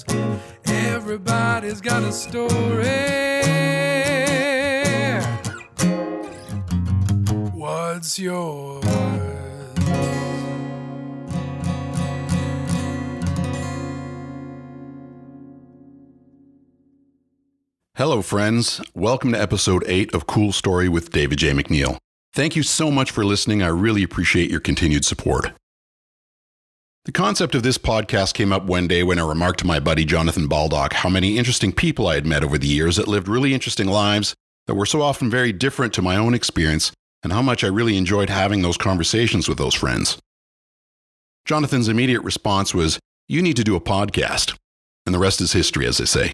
'cause everybody's got a story. What's yours? Hello, friends. Welcome to episode 8 of Cool Story with David J. McNeil. Thank you so much for listening. I really appreciate your continued support. The concept of this podcast came up one day when I remarked to my buddy Jonathan Baldock how many interesting people I had met over the years that lived really interesting lives that were so often very different to my own experience, and how much I really enjoyed having those conversations with those friends. Jonathan's immediate response was, "You need to do a podcast." And the rest is history, as they say.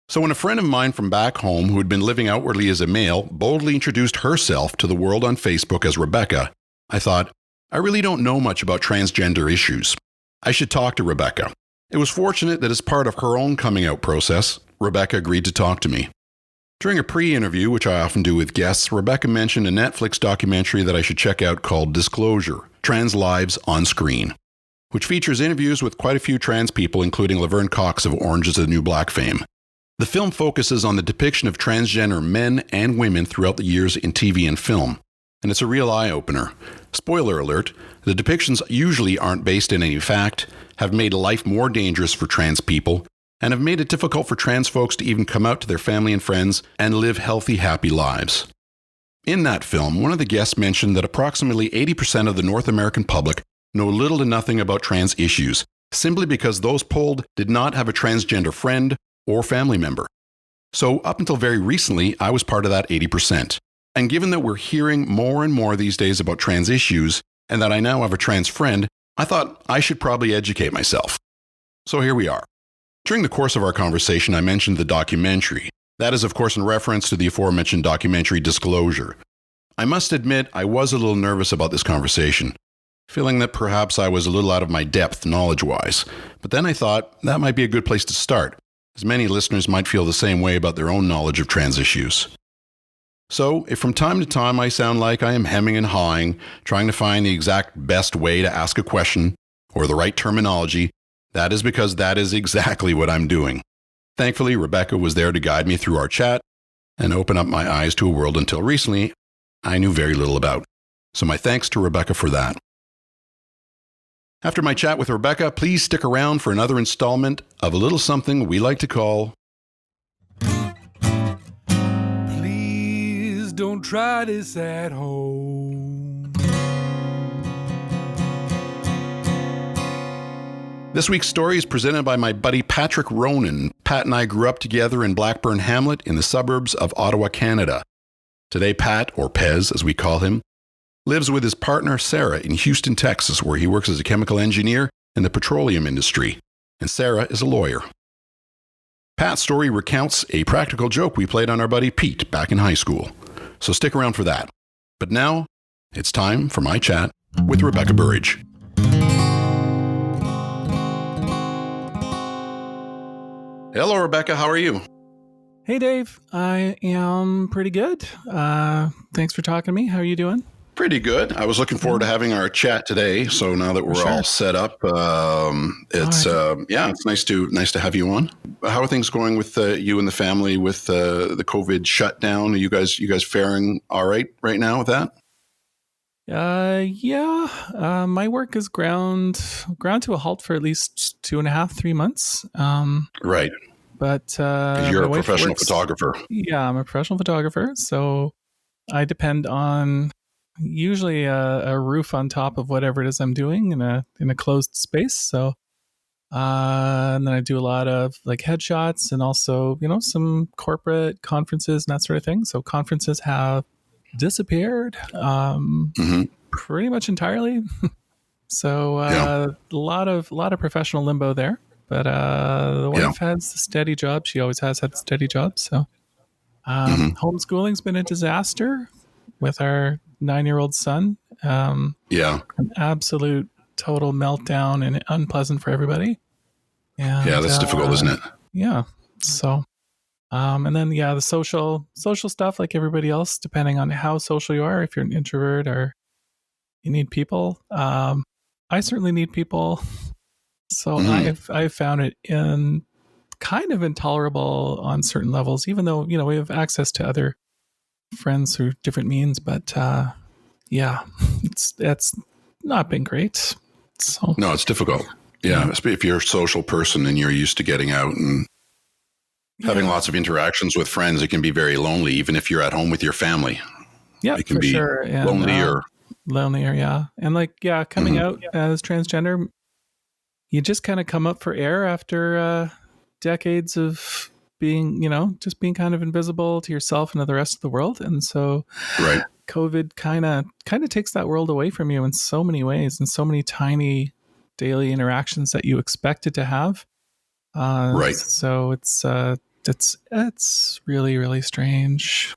So when a friend of mine from back home who had been living outwardly as a male boldly introduced herself to the world on Facebook as Rebecca, I thought, I really don't know much about transgender issues. I should talk to Rebecca. It was fortunate that as part of her own coming out process, Rebecca agreed to talk to me. During a pre-interview, which I often do with guests, Rebecca mentioned a Netflix documentary that I should check out called Disclosure: Trans Lives on Screen, which features interviews with quite a few trans people, including Laverne Cox of Orange is the New Black fame. The film focuses on the depiction of transgender men and women throughout the years in TV and film, and it's a real eye-opener. Spoiler alert, the depictions usually aren't based in any fact, have made life more dangerous for trans people, and have made it difficult for trans folks to even come out to their family and friends and live healthy, happy lives. In that film, one of the guests mentioned that approximately 80% of the North American public know little to nothing about trans issues, simply because those polled did not have a transgender friend or family member. So up until very recently, I was part of that 80%. And given that we're hearing more and more these days about trans issues, and that I now have a trans friend, I thought I should probably educate myself. So here we are. During the course of our conversation, I mentioned the documentary. That is, of course, in reference to the aforementioned documentary Disclosure. I must admit, I was a little nervous about this conversation, feeling that perhaps I was a little out of my depth knowledge-wise. But then I thought that might be a good place to start, as many listeners might feel the same way about their own knowledge of trans issues. So, if from time to time I sound like I am hemming and hawing, trying to find the exact best way to ask a question, or the right terminology, that is because that is exactly what I'm doing. Thankfully, Rebecca was there to guide me through our chat and open up my eyes to a world until recently I knew very little about. So my thanks to Rebecca for that. After my chat with Rebecca, please stick around for another installment of a little something we like to call... Please don't try this at home. This week's story is presented by my buddy Patrick Ronan. Pat and I grew up together in Blackburn Hamlet in the suburbs of Ottawa, Canada. Today, Pat, or Pez as we call him, lives with his partner Sarah in Houston, Texas, where he works as a chemical engineer in the petroleum industry, and Sarah is a lawyer. Pat's story recounts a practical joke we played on our buddy Pete back in high school, so stick around for that. But now, it's time for my chat with Rebecca Burridge. Hello, Rebecca. How are you? Hey, Dave. I am pretty good. Thanks for talking to me. How are you doing? Pretty good. I was looking forward to having our chat today. So now that we're all set up, it's nice to have you on. How are things going with you and the family with the COVID shutdown? Are you guys faring all right now with that? My work is ground to a halt for at least 2.5-3 months. Right. But you're a professional photographer. Yeah, I'm a professional photographer. So I depend on usually a roof on top of whatever it is I'm doing in a closed space. So and then I do a lot of like headshots and also, some corporate conferences and that sort of thing. So conferences have disappeared pretty much entirely. So a lot of professional limbo there. But the wife has a steady job. She always has had a steady job. So homeschooling's been a disaster with our 9-year-old son. An absolute total meltdown and unpleasant for everybody. And, that's difficult, isn't it? Yeah. So, and then the social stuff, like everybody else, depending on how social you are. If you're an introvert or you need people, I certainly need people. So Mm-hmm. I've found it kind of intolerable on certain levels, even though, we have access to other friends through different means. But yeah, it's not been great. So No, it's difficult. Yeah, yeah, especially if you're a social person and you're used to getting out and having yeah, lots of interactions with friends, it can be very lonely, even if you're at home with your family. yeah, It can for be sure. And lonely or. lonelier, yeah. And like, yeah, coming Mhm. out as transgender, you just kind of come up for air after decades of being, just being kind of invisible to yourself and to the rest of the world. And so Right, COVID kind of takes that world away from you in so many ways, and so many tiny daily interactions that you expected to have. right. So it's really, really strange.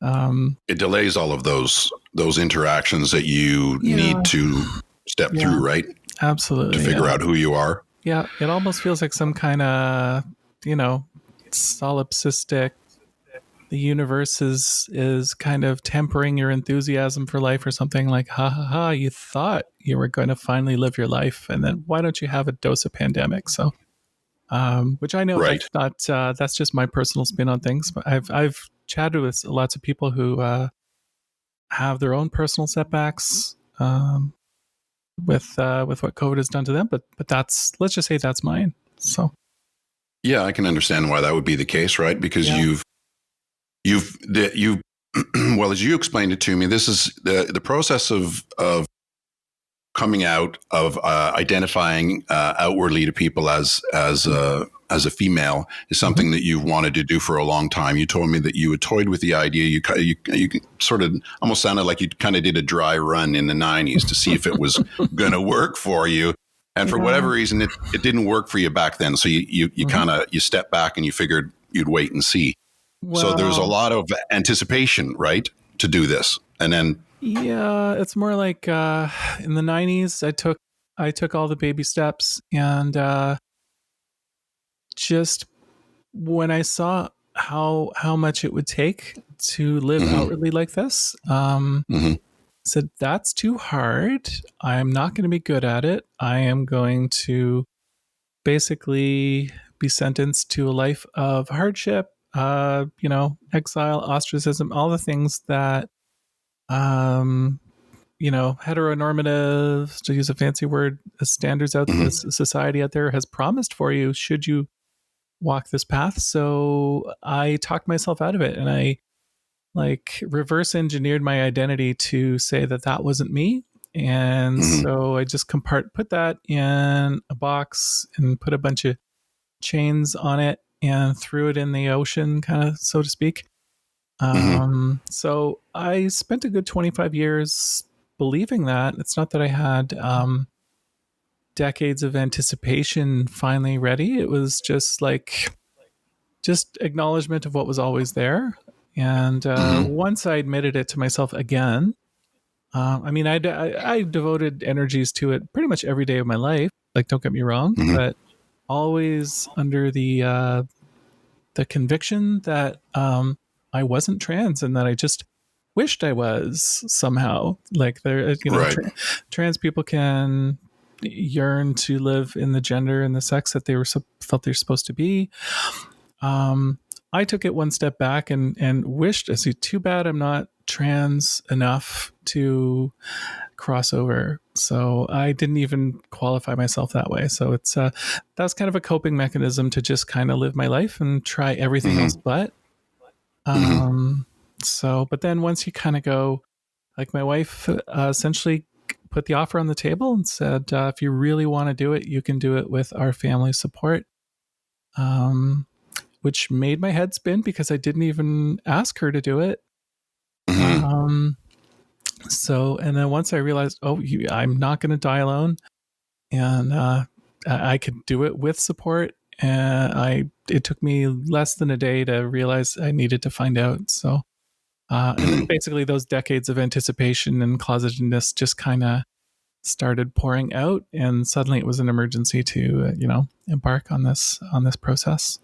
It delays all of those interactions that you Yeah, need to step yeah, through, right? To absolutely. figure Yeah. out who you are. Yeah, it almost feels like some kind of, you know, solipsistic. The universe is kind of tempering your enthusiasm for life or something, like, ha ha ha, you thought you were going to finally live your life, and then why don't you have a dose of pandemic? So, which I know Right. that's not that's just my personal spin on things, but I've chatted with lots of people who have their own personal setbacks. With what COVID has done to them, but that's, let's just say that's mine. So Yeah, I can understand why that would be the case, right? Because yeah, you well, as you explained it to me, this is the process of coming out, of identifying outwardly to people as a female is something that you've wanted to do for a long time. You told me that you had toyed with the idea. You sort of almost sounded like you kind of did a dry run in the 90s to see if it was going to work for you. And for yeah. whatever reason, it didn't work for you back then. So you Mhm. kind of, you stepped back and you figured you'd wait and see. So there's a Well, lot of anticipation, right, to do this. And then, yeah, it's more like in the '90s, I took all the baby steps, and just when I saw how much it would take to live mm-hmm, outwardly like this, mm-hmm, said that's too hard. I'm not going to be good at it. I am going to basically be sentenced to a life of hardship, exile, ostracism, all the things that, um, heteronormative, to use a fancy word, standards out, mm-hmm, this society out there has promised for you should you walk this path. So I talked myself out of it, and I like reverse engineered my identity to say that that wasn't me. And mm-hmm, so I just put that in a box and put a bunch of chains on it and threw it in the ocean, kind of, so to speak. mm-hmm. So I spent a good 25 years believing that. It's not that I had decades of anticipation finally ready. It was just acknowledgement of what was always there. And Mm-hmm. once I admitted it to myself again, I mean, I devoted energies to it pretty much every day of my life. Like, don't get me wrong, Mm-hmm. but always under the conviction that I wasn't trans, and that I just wished I was somehow. Like, there, Right. trans people can yearn to live in the gender and the sex that they felt they're supposed to be. I took it one step back and wished, I see, too bad I'm not trans enough to cross over. So I didn't even qualify myself that way. So it's that's kind of a coping mechanism to just kind of live my life and try everything else Mm-hmm. but. Mm-hmm. But then once you kind of go, like, my wife essentially put the offer on the table and said, if you really want to do it, you can do it with our family support. Which made my head spin because I didn't even ask her to do it. Mm-hmm. Um, and then once I realized, I'm not going to die alone, and I could do it with support. And it took me less than a day to realize I needed to find out. So, and then basically those decades of anticipation and closetedness just kind of started pouring out, and suddenly it was an emergency to, embark on this process.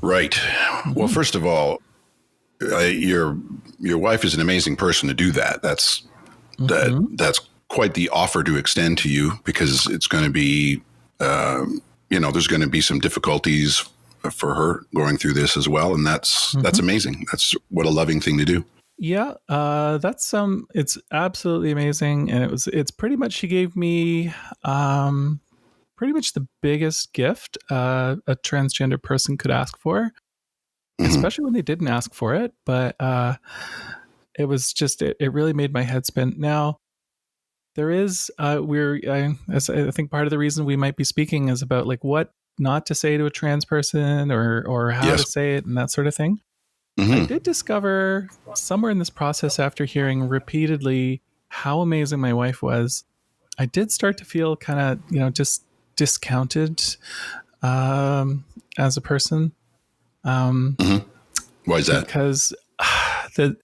Right. Well, Mm-hmm. first of all, your wife is an amazing person to do that. That's Mm-hmm. quite the offer to extend to you, because it's going to be, there's going to be some difficulties for her going through this as well. And that's amazing. That's what a loving thing to do. Yeah, it's absolutely amazing. And it's pretty much, she gave me pretty much the biggest gift a transgender person could ask for, especially when they didn't ask for it. But it was just, it really made my head spin. Now, there is, I think part of the reason we might be speaking is about like what not to say to a trans person or how to say it and that sort of thing. I did discover somewhere in this process, after hearing repeatedly how amazing my wife was, I did start to feel kind of, just discounted as a person. Why is that? Because the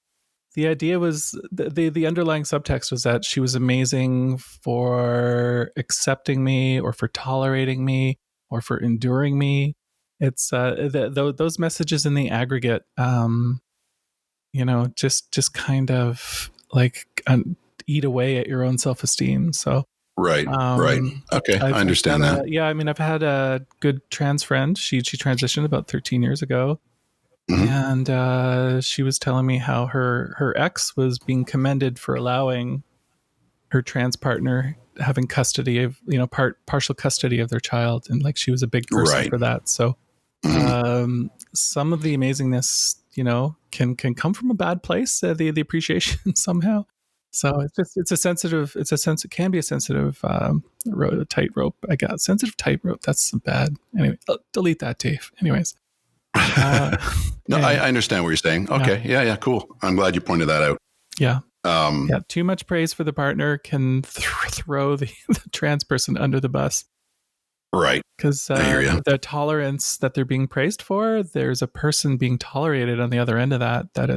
idea was, the underlying subtext was that she was amazing for accepting me or for tolerating me or for enduring me. It's those messages in the aggregate, just kind of like eat away at your own self-esteem. So right. Okay, I understand that. Yeah, I mean, I've had a good trans friend. She transitioned about 13 years ago, and she was telling me how her ex was being commended for allowing her trans partner having custody of, partial custody of their child, and like she was a big person for that. So some of the amazingness, can come from a bad place, the appreciation somehow. So it can be a sensitive tightrope. I got sensitive tightrope. That's bad. Anyway, delete that, Dave. Anyways. No, I understand what you're saying. Okay. Yeah. Cool. I'm glad you pointed that out. Yeah. Too much praise for the partner can throw the trans person under the bus. Right. Because the tolerance that they're being praised for, there's a person being tolerated on the other end of that. That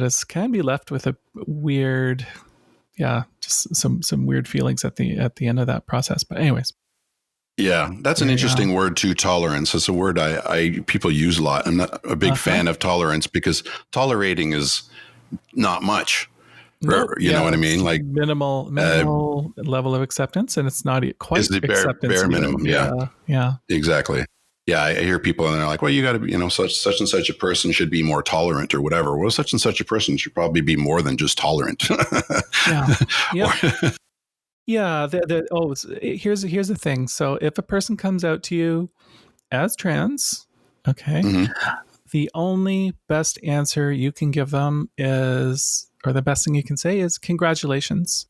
is can be left with a weird, just some weird feelings at the end of that process. But anyways. Yeah, that's an interesting word too. Tolerance. It's a word people use a lot. I'm not a big fan of tolerance, because tolerating is not much. You know what I mean? Like minimal level of acceptance, and it's not quite is the bare minimum. Yeah, exactly. Yeah, I hear people and they're like, "Well, you got to, such and such a person should be more tolerant or whatever." Well, such and such a person should probably be more than just tolerant. Yeah. Yeah. Here's the thing. So if a person comes out to you as trans, okay, the only best answer you can give them is, or the best thing you can say is, congratulations.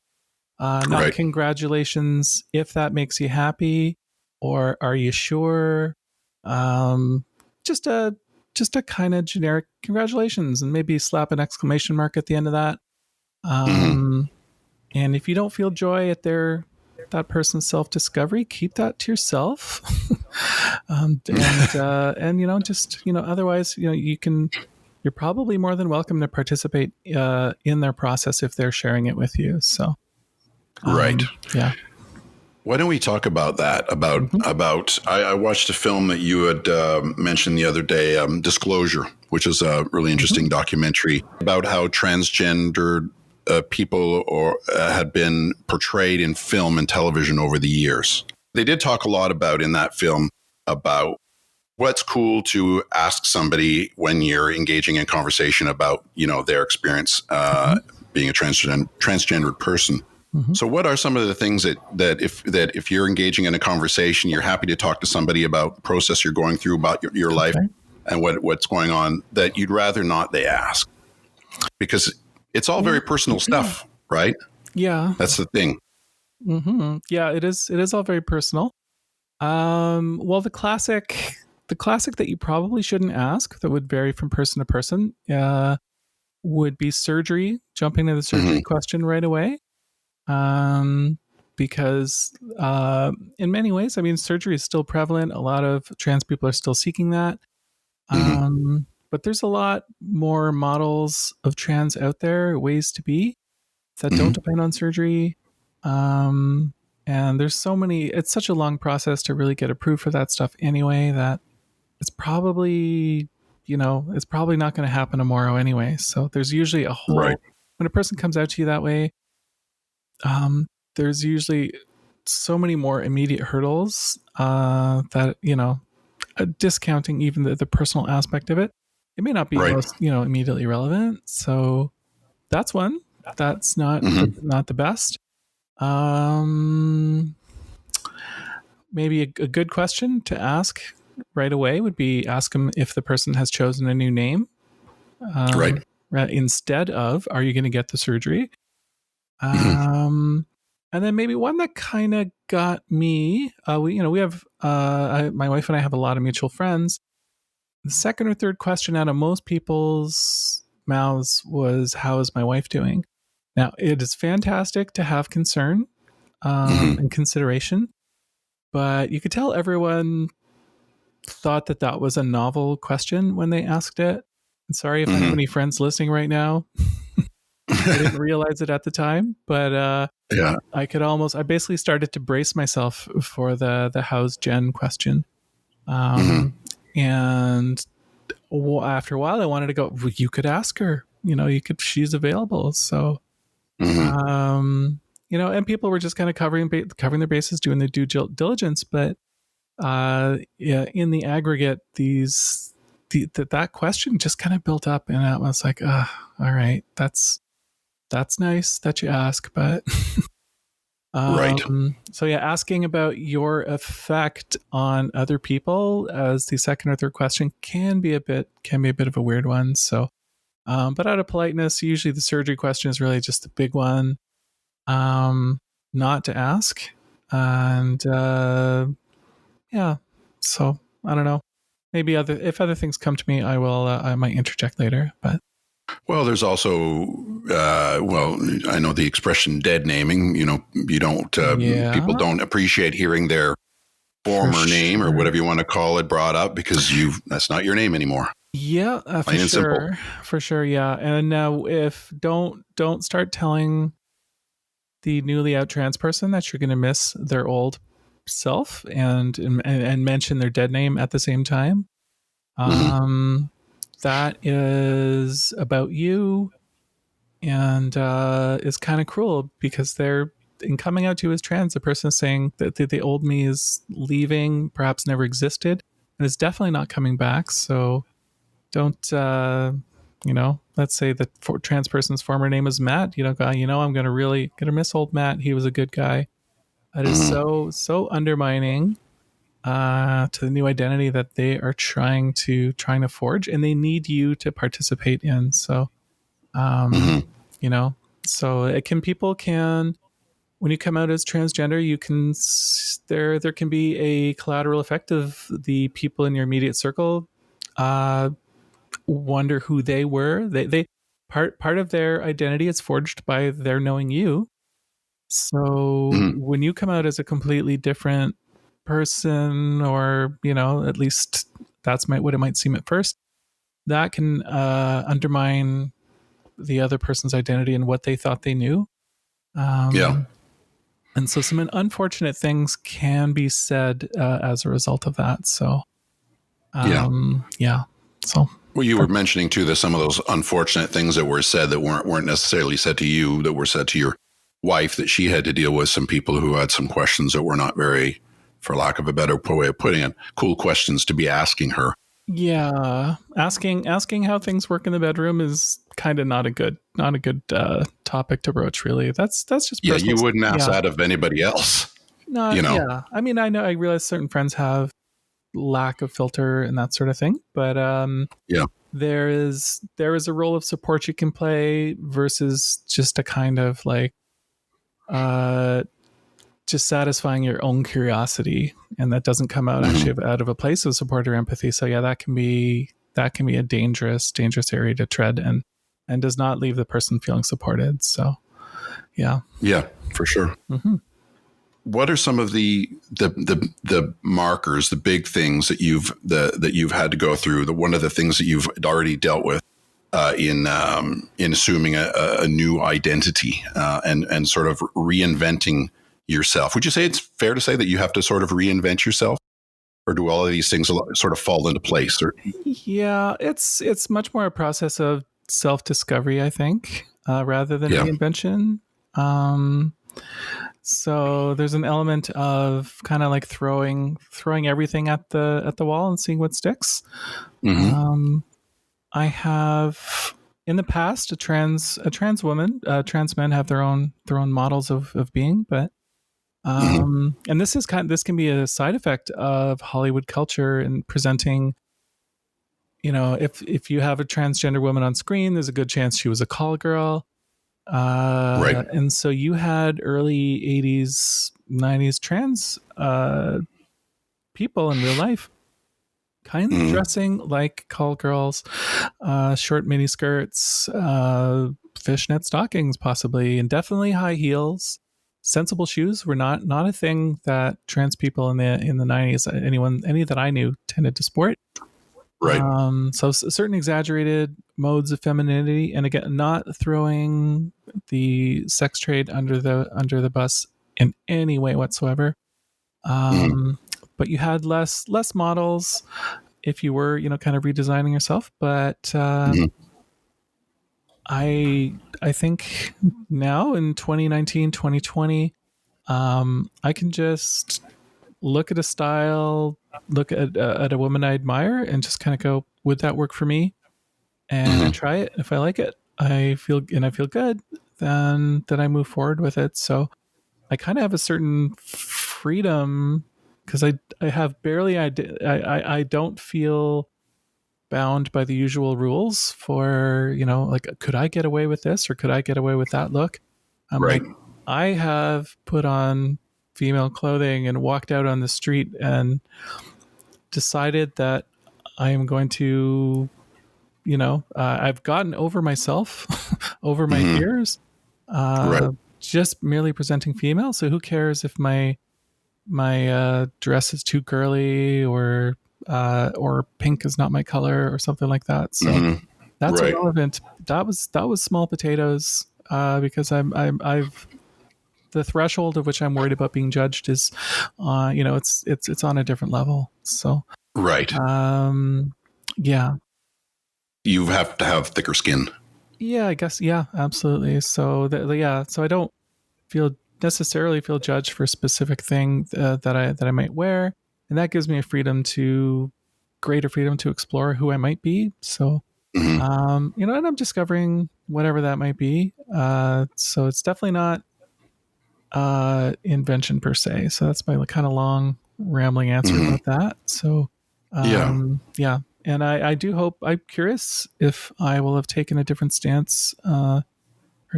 Not congratulations if that makes you happy, or are you sure? Just a kind of generic congratulations, and maybe slap an exclamation mark at the end of that. And if you don't feel joy at that person's self-discovery, keep that to yourself. Otherwise, you're probably more than welcome to participate in their process if they're sharing it with you. So, yeah. Why don't we talk about that? I watched a film that you had mentioned the other day, Disclosure, which is a really interesting documentary about how transgendered people had been portrayed in film and television over the years. They did talk a lot about in that film about what's cool to ask somebody when you're engaging in conversation about, their experience being a transgendered person. So what are some of the things that if you're engaging in a conversation, you're happy to talk to somebody about the process you're going through, about your life and what's going on, that you'd rather not they ask? Because it's all very personal stuff, right? Yeah. That's the thing. Yeah, it is all very personal. Well, the classic that you probably shouldn't ask, that would vary from person to person, would be surgery, jumping to the surgery question right away. Because in many ways, I mean, surgery is still prevalent. A lot of trans people are still seeking that. But there's a lot more models of trans out there, ways to be, that don't depend on surgery. And there's so many, it's such a long process to really get approved for that stuff anyway, that it's probably, not going to happen tomorrow anyway. So there's usually a whole, when a person comes out to you that way, there's usually so many more immediate hurdles that, discounting even the personal aspect of it, it may not be Right. most, immediately relevant. So that's one. That's not not the best. Um, Maybe a good question to ask right away would be ask them if the person has chosen a new name, Right. instead of "Are you going to get the surgery?" And then maybe one that kind of got me. We have my wife and I have a lot of mutual friends. The second or third question out of most people's mouths was, "How is my wife doing?" Now, it is fantastic to have concern and consideration, but you could tell everyone thought that was a novel question when they asked it. And sorry if I have any friends listening right now. I didn't realize it at the time, but Yeah. I basically started to brace myself for the how's Jen question. And after a while, I wanted to go, well, you could ask her, she's available. So, and people were just kind of covering their bases, doing their due diligence. But in the aggregate, that question just kind of built up, and I was like, all right, that's nice that you ask, but Right. So yeah, asking about your effect on other people as the second or third question can be a bit of a weird one. So, but out of politeness, usually the surgery question is really just the big one, not to ask, and yeah. So I don't know. Maybe if other things come to me, I might interject later, but. Well, there's also, I know the expression dead naming, you don't, people don't appreciate hearing their former name or whatever you want to call it brought up because that's not your name anymore. Yeah, for sure. Simple. For sure. Yeah. And now don't start telling the newly out trans person that you're going to miss their old self and mention their dead name at the same time. That is about you and is kind of cruel because they're in coming out to you as trans. The person is saying that the old me is leaving, perhaps never existed, and is definitely not coming back. So don't, let's say the trans person's former name is Matt. I'm gonna miss old Matt. He was a good guy. That is so undermining to the new identity that they are trying to forge, and they need you to participate in. So, so people can, when you come out as transgender, you can, there can be a collateral effect of the people in your immediate circle, wonder who they were. They part of their identity is forged by their knowing you. So when you come out as a completely different person, or at least that's what it might seem at first, that can undermine the other person's identity and what they thought they knew. And so some unfortunate things can be said as a result of that. So so well, you were mentioning too that some of those unfortunate things that were said that weren't necessarily said to you, that were said to your wife, that she had to deal with some people who had some questions that were not very, for lack of a better way of putting it, cool questions to be asking her. Yeah, asking how things work in the bedroom is kind of not a good topic to broach. Really, that's just personal. You wouldn't ask that of anybody else. No, yeah. I mean, I realize certain friends have lack of filter and that sort of thing, but there is a role of support you can play versus just a kind of like just satisfying your own curiosity, and that doesn't come out actually out of a place of support or empathy. So yeah, that can be a dangerous area to tread, and does not leave the person feeling supported. So yeah, for sure. What are some of the markers, the big things that you've had to go through? One of the things that you've already dealt with in assuming a new identity and sort of reinventing yourself. Would you say it's fair to say that you have to sort of reinvent yourself, or do all of these things sort of fall into place? Or yeah, it's much more a process of self-discovery, I think, rather than reinvention. So there's an element of kind of like throwing everything at the wall and seeing what sticks. Mm-hmm. I have in the past a trans woman. Trans men have their own models of being, but and this can be a side effect of Hollywood culture and presenting. If you have a transgender woman on screen, there's a good chance she was a call girl. Right. And so you had early 80s, 90s trans people in real life kind of dressing like call girls, short mini skirts, fishnet stockings possibly, and definitely high heels. Sensible shoes were not a thing that trans people in the 90s, any that I knew, tended to sport. Right. So certain exaggerated modes of femininity, and again, not throwing the sex trade under the bus in any way whatsoever. But you had less models if you were, kind of redesigning yourself. But I think now in 2019, 2020, I can just look at a style, look at a woman I admire, and just kind of go, would that work for me? And I try it. If I like it, I feel good, then I move forward with it. So I kind of have a certain freedom because I have barely I don't feel bound by the usual rules for, like, could I get away with this or could I get away with that look? I'm Right. like, I have put on female clothing and walked out on the street and decided that I am going to, I've gotten over myself, over my fears, Right. just merely presenting female. So who cares if my dress is too girly or pink is not my color or something like that. So that's Right. irrelevant. That was small potatoes, because I've the threshold of which I'm worried about being judged is, it's on a different level. So, Right. yeah. You have to have thicker skin. Yeah, I guess. Yeah, absolutely. So so I don't necessarily feel judged for a specific thing that I might wear. And that gives me greater freedom to explore who I might be. So, and I'm discovering whatever that might be. So it's definitely not invention per se. So that's my kind of long rambling answer about that. So yeah. And I do hope, I'm curious if I will have taken a different stance, or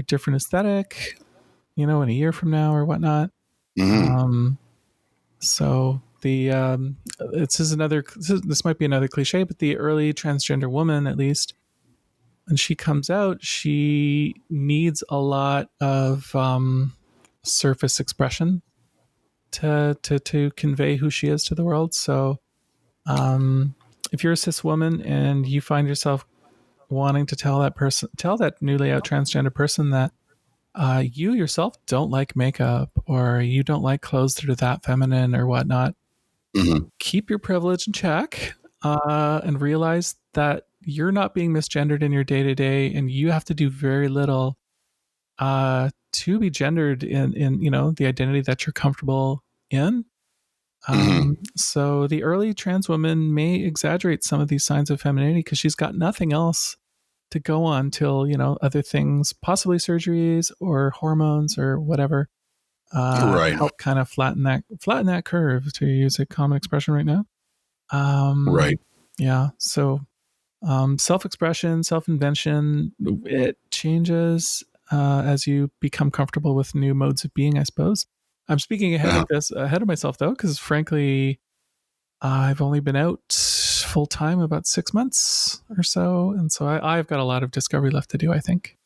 different aesthetic, in a year from now or whatnot. So this might be another cliche, but the early transgender woman, at least, when she comes out, she needs a lot of surface expression to convey who she is to the world. So if you're a cis woman and you find yourself wanting to tell that newly out transgender person that you yourself don't like makeup or you don't like clothes that are that feminine or whatnot, keep your privilege in check, and realize that you're not being misgendered in your day-to-day, and you have to do very little to be gendered in the identity that you're comfortable in. So the early trans woman may exaggerate some of these signs of femininity because she's got nothing else to go on till other things, possibly surgeries or hormones or whatever, Right. help kind of flatten that curve, to use a common expression right now. Right. Yeah. So self-expression, self-invention, it changes as you become comfortable with new modes of being, I suppose. I'm speaking ahead of myself though, because frankly, I've only been out full time about 6 months or so, and so I've got a lot of discovery left to do, I think.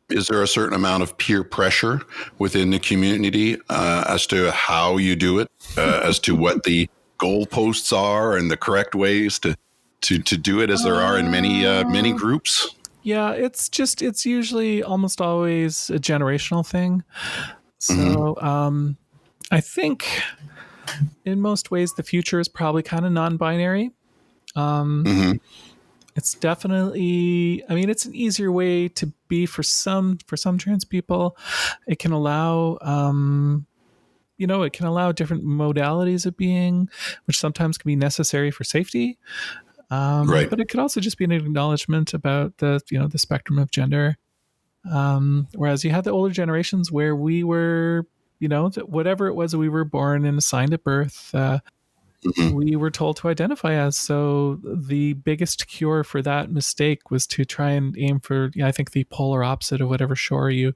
Is there a certain amount of peer pressure within the community as to how you do it, as to what the goalposts are and the correct ways to do it, as there are in many groups? Yeah, it's usually almost always a generational thing. So I think in most ways the future is probably kind of non-binary. It's definitely, I mean, it's an easier way to be for some trans people. It can allow, it can allow different modalities of being, which sometimes can be necessary for safety. Right. But it could also just be an acknowledgement about the spectrum of gender. Whereas you had the older generations where we were, whatever it was that we were born and assigned at birth, we were told to identify as. So the biggest cure for that mistake was to try and aim for, I think, the polar opposite of whatever shore you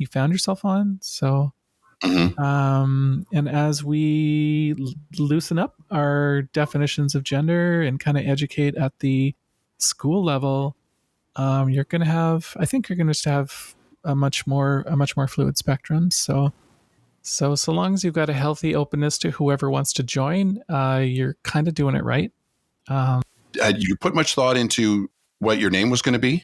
found yourself on. So, and as we loosen up our definitions of gender and kind of educate at the school level, you're going to have, I think you're going to have a much more fluid spectrum. So long as you've got a healthy openness to whoever wants to join, you're kind of doing it right. You put much thought into what your name was going to be?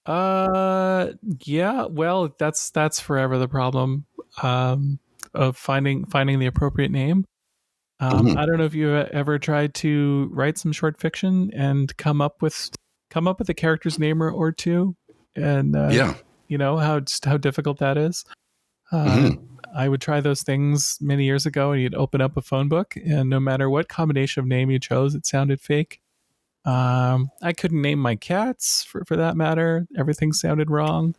Yeah. Well, that's forever the problem of finding the appropriate name. I don't know if you ever tried to write some short fiction and come up with a character's name or two, and how difficult that is. I would try those things many years ago, and you'd open up a phone book, and no matter what combination of name you chose, it sounded fake. I couldn't name my cats for that matter. Everything sounded wrong.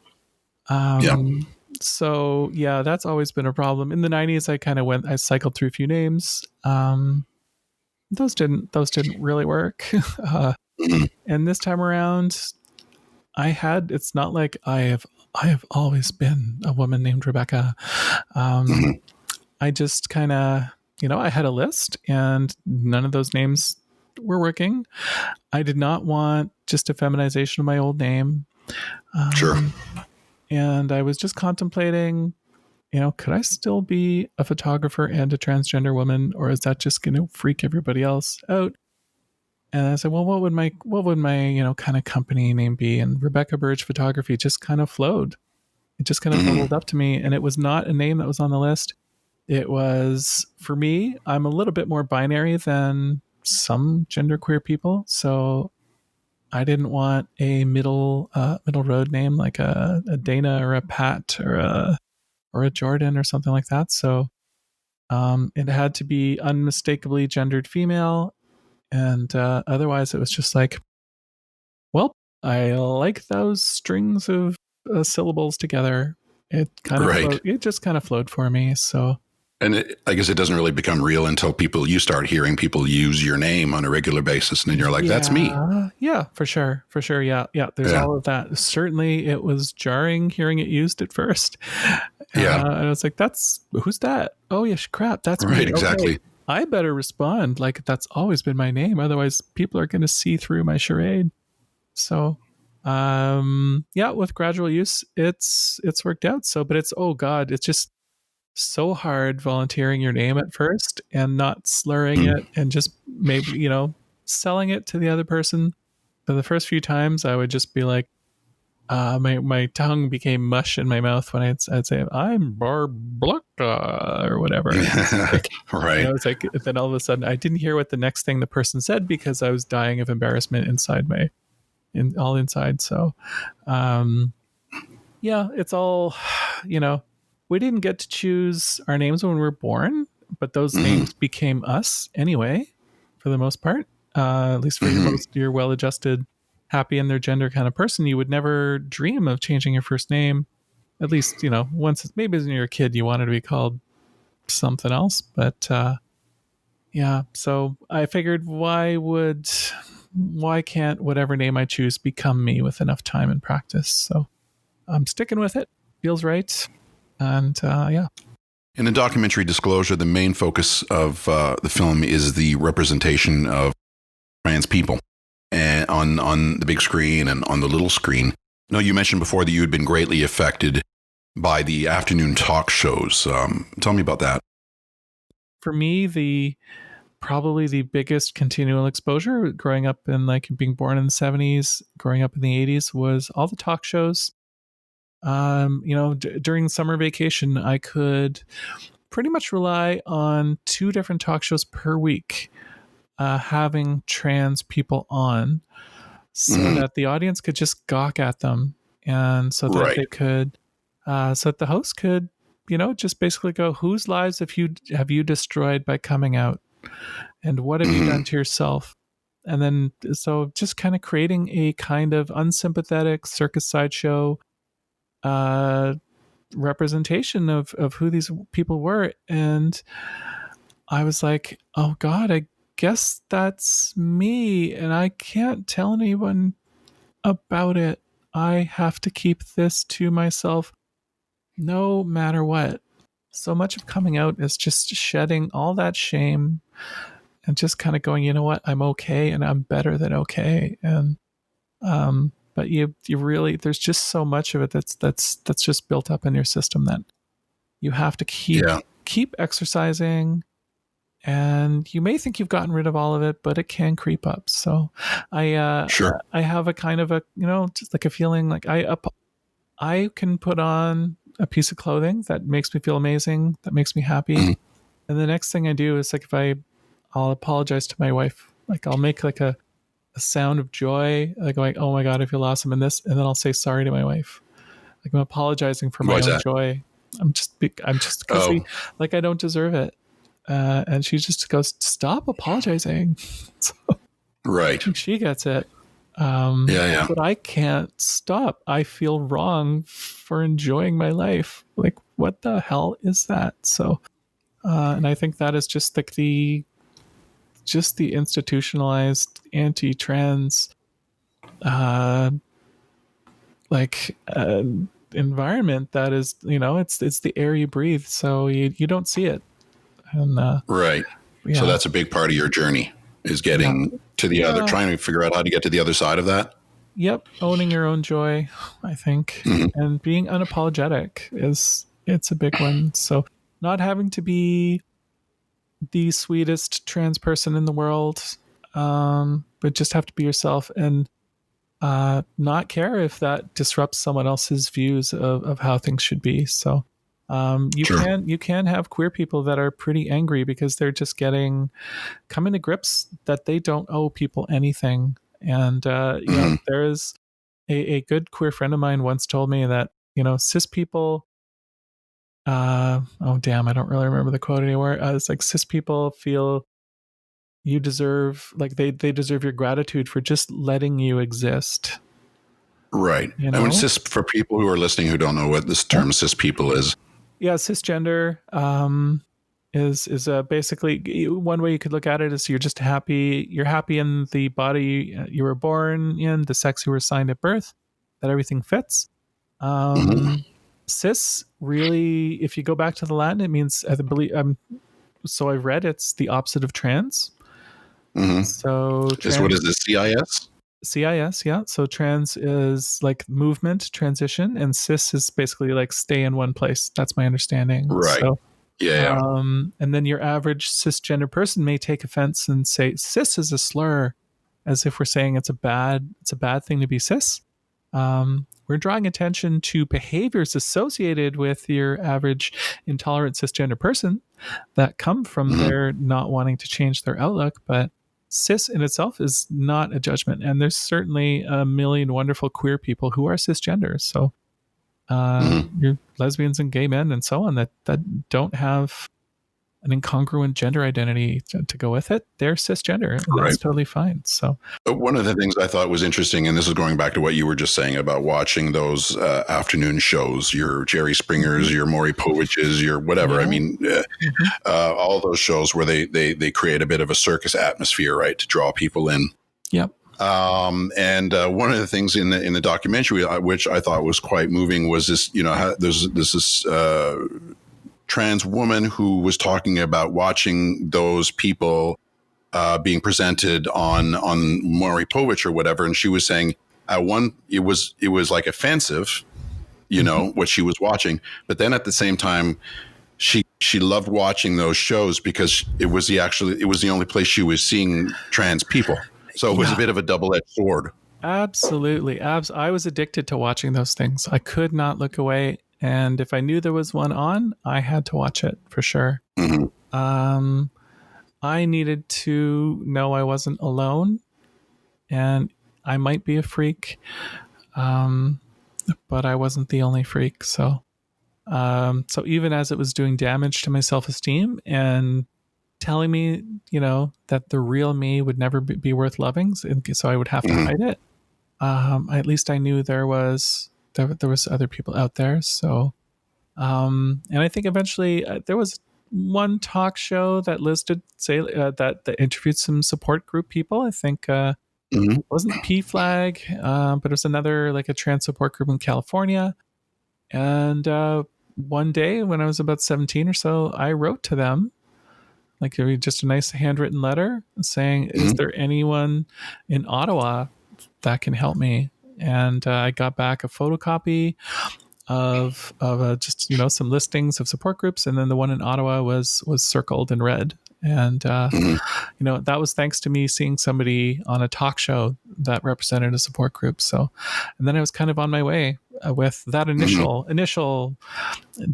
So yeah, that's always been a problem. In the 90s, I cycled through a few names. Those didn't really work. And this time around, it's not like I have always been a woman named Rebecca. I just kind of, I had a list and none of those names were working. I did not want just a feminization of my old name. Sure. And I was just contemplating, could I still be a photographer and a transgender woman, or is that just going to freak everybody else out? And I said, well, what would my kind of company name be? And Rebecca Burridge Photography just kind of flowed. It just kind of bubbled up to me, and it was not a name that was on the list. It was, for me, I'm a little bit more binary than some genderqueer people, so I didn't want a middle road name like a Dana or a Pat or a Jordan or something like that. So it had to be unmistakably gendered female, and otherwise it was just like, well, I like those strings of syllables together. It just kind of flowed for me. So. And I guess it doesn't really become real until you start hearing people use your name on a regular basis, and then you're like, that's me. Yeah, for sure. Yeah. There's all of that. Certainly it was jarring hearing it used at first. Yeah. And I was like, who's that? Oh yeah, crap. That's right. Me. Exactly. Okay. I better respond like that's always been my name. Otherwise people are going to see through my charade. So, with gradual use, it's worked out. So, but it's just so hard volunteering your name at first and not slurring it and just maybe, selling it to the other person. So the first few times I would just be like, my tongue became mush in my mouth when I'd say, I'm Barblucka or whatever. Right. It's like, then all of a sudden I didn't hear what the next thing the person said because I was dying of embarrassment inside. So, it's all, we didn't get to choose our names when we were born, but those names became us anyway, for the most part. At least for your well-adjusted, happy in their gender kind of person, you would never dream of changing your first name. At least, once maybe as you're a kid, you wanted to be called something else. But so I figured, why can't whatever name I choose become me with enough time and practice? So I'm sticking with it. Feels right. And In the documentary Disclosure, the main focus of the film is the representation of trans people, and on the big screen and on the little screen. I know you mentioned before that you had been greatly affected by the afternoon talk shows. Tell me about that. For me, probably the biggest continual exposure growing up in being born in the 70s, growing up in the 80s, was all the talk shows. During summer vacation, I could pretty much rely on 2 different talk shows per week, having trans people on. so that the audience could just gawk at them, and so that they could, so that the host could, just basically go, whose lives have you destroyed by coming out, and what have you done to yourself? And then, so just kind of creating a kind of unsympathetic circus sideshow representation of who these people were. And I was like, oh God, I guess that's me, and I can't tell anyone about it. I have to keep this to myself no matter what. So much of coming out is just shedding all that shame and just kind of going, you know what, I'm okay, and I'm better than okay. And but you really, there's just so much of it that's just built up in your system that you have to keep exercising. And you may think you've gotten rid of all of it, but it can creep up. So I have a kind of a, just like a feeling like I can put on a piece of clothing that makes me feel amazing, that makes me happy. And the next thing I do is like, I'll apologize to my wife. Like I'll make like a sound of joy, like going, oh my God, I feel awesome in this. And then I'll say sorry to my wife. Like I'm apologizing for my own joy. I'm just because like I don't deserve it. And she just goes, stop apologizing. So, she gets it. But I can't stop. I feel wrong for enjoying my life. Like, what the hell is that? So, and I think that is just like the institutionalized anti-trans, environment that is, it's the air you breathe. So you don't see it. And, So that's a big part of your journey, is getting to the other, trying to figure out how to get to the other side of that. Yep. Owning your own joy, I think, and being unapologetic it's a big one. So not having to be the sweetest trans person in the world, but just have to be yourself, and not care if that disrupts someone else's views of how things should be. So you can have queer people that are pretty angry because they're just coming to grips that they don't owe people anything. And there is a good queer friend of mine once told me that cis people, oh damn, I don't really remember the quote anymore. It's like, cis people feel you deserve, like they deserve your gratitude for just letting you exist. Right. And when cis, for people who are listening who don't know what this term cis people is. Yeah, cisgender is basically, one way you could look at it is you're just happy. You're happy in the body you were born in, the sex you were assigned at birth, that everything fits. Cis, really, if you go back to the Latin, it means, I believe, so I've read, it's the opposite of trans. So what is this, CIS? CIS, yeah. So trans is like movement, transition, and cis is basically like stay in one place. That's my understanding. Right. So, yeah. And then your average cisgender person may take offense and say cis is a slur, as if we're saying it's a bad thing to be cis. We're drawing attention to behaviors associated with your average intolerant cisgender person that come from their not wanting to change their outlook, but cis in itself is not a judgment. And there's certainly a million wonderful queer people who are cisgender. So your lesbians and gay men and so on that don't have an incongruent gender identity to go with it, they're cisgender, and that's totally fine. So one of the things I thought was interesting, and this is going back to what you were just saying about watching those afternoon shows, your Jerry Springers, your Maury Poviches, your whatever. I mean, all those shows where they create a bit of a circus atmosphere, right, to draw people in. Yep. And one of the things in the documentary, which I thought was quite moving, was this. There's this trans woman who was talking about watching those people being presented on Maury Povich or whatever, and she was saying it was like offensive, what she was watching, but then at the same time she loved watching those shows because it was the only place she was seeing trans people. So it was a bit of a double-edged sword. Absolutely. I was addicted to watching those things. I could not look away. And if I knew there was one on, I had to watch it for sure. I needed to know I wasn't alone. And I might be a freak, but I wasn't the only freak. So even as it was doing damage to my self-esteem and telling me, that the real me would never be worth loving, so I would have to hide it. At least I knew there was other people out there. So, and I think eventually there was one talk show that listed that interviewed some support group people. I think it wasn't P Flag, but it was another, like, a trans support group in California. And one day when I was about 17 or so, I wrote to them, like, just a nice handwritten letter saying, is there anyone in Ottawa that can help me? And I got back a photocopy of just, some listings of support groups. And then the one in Ottawa was circled in red. And, that was thanks to me seeing somebody on a talk show that represented a support group. So, and then I was kind of on my way with that initial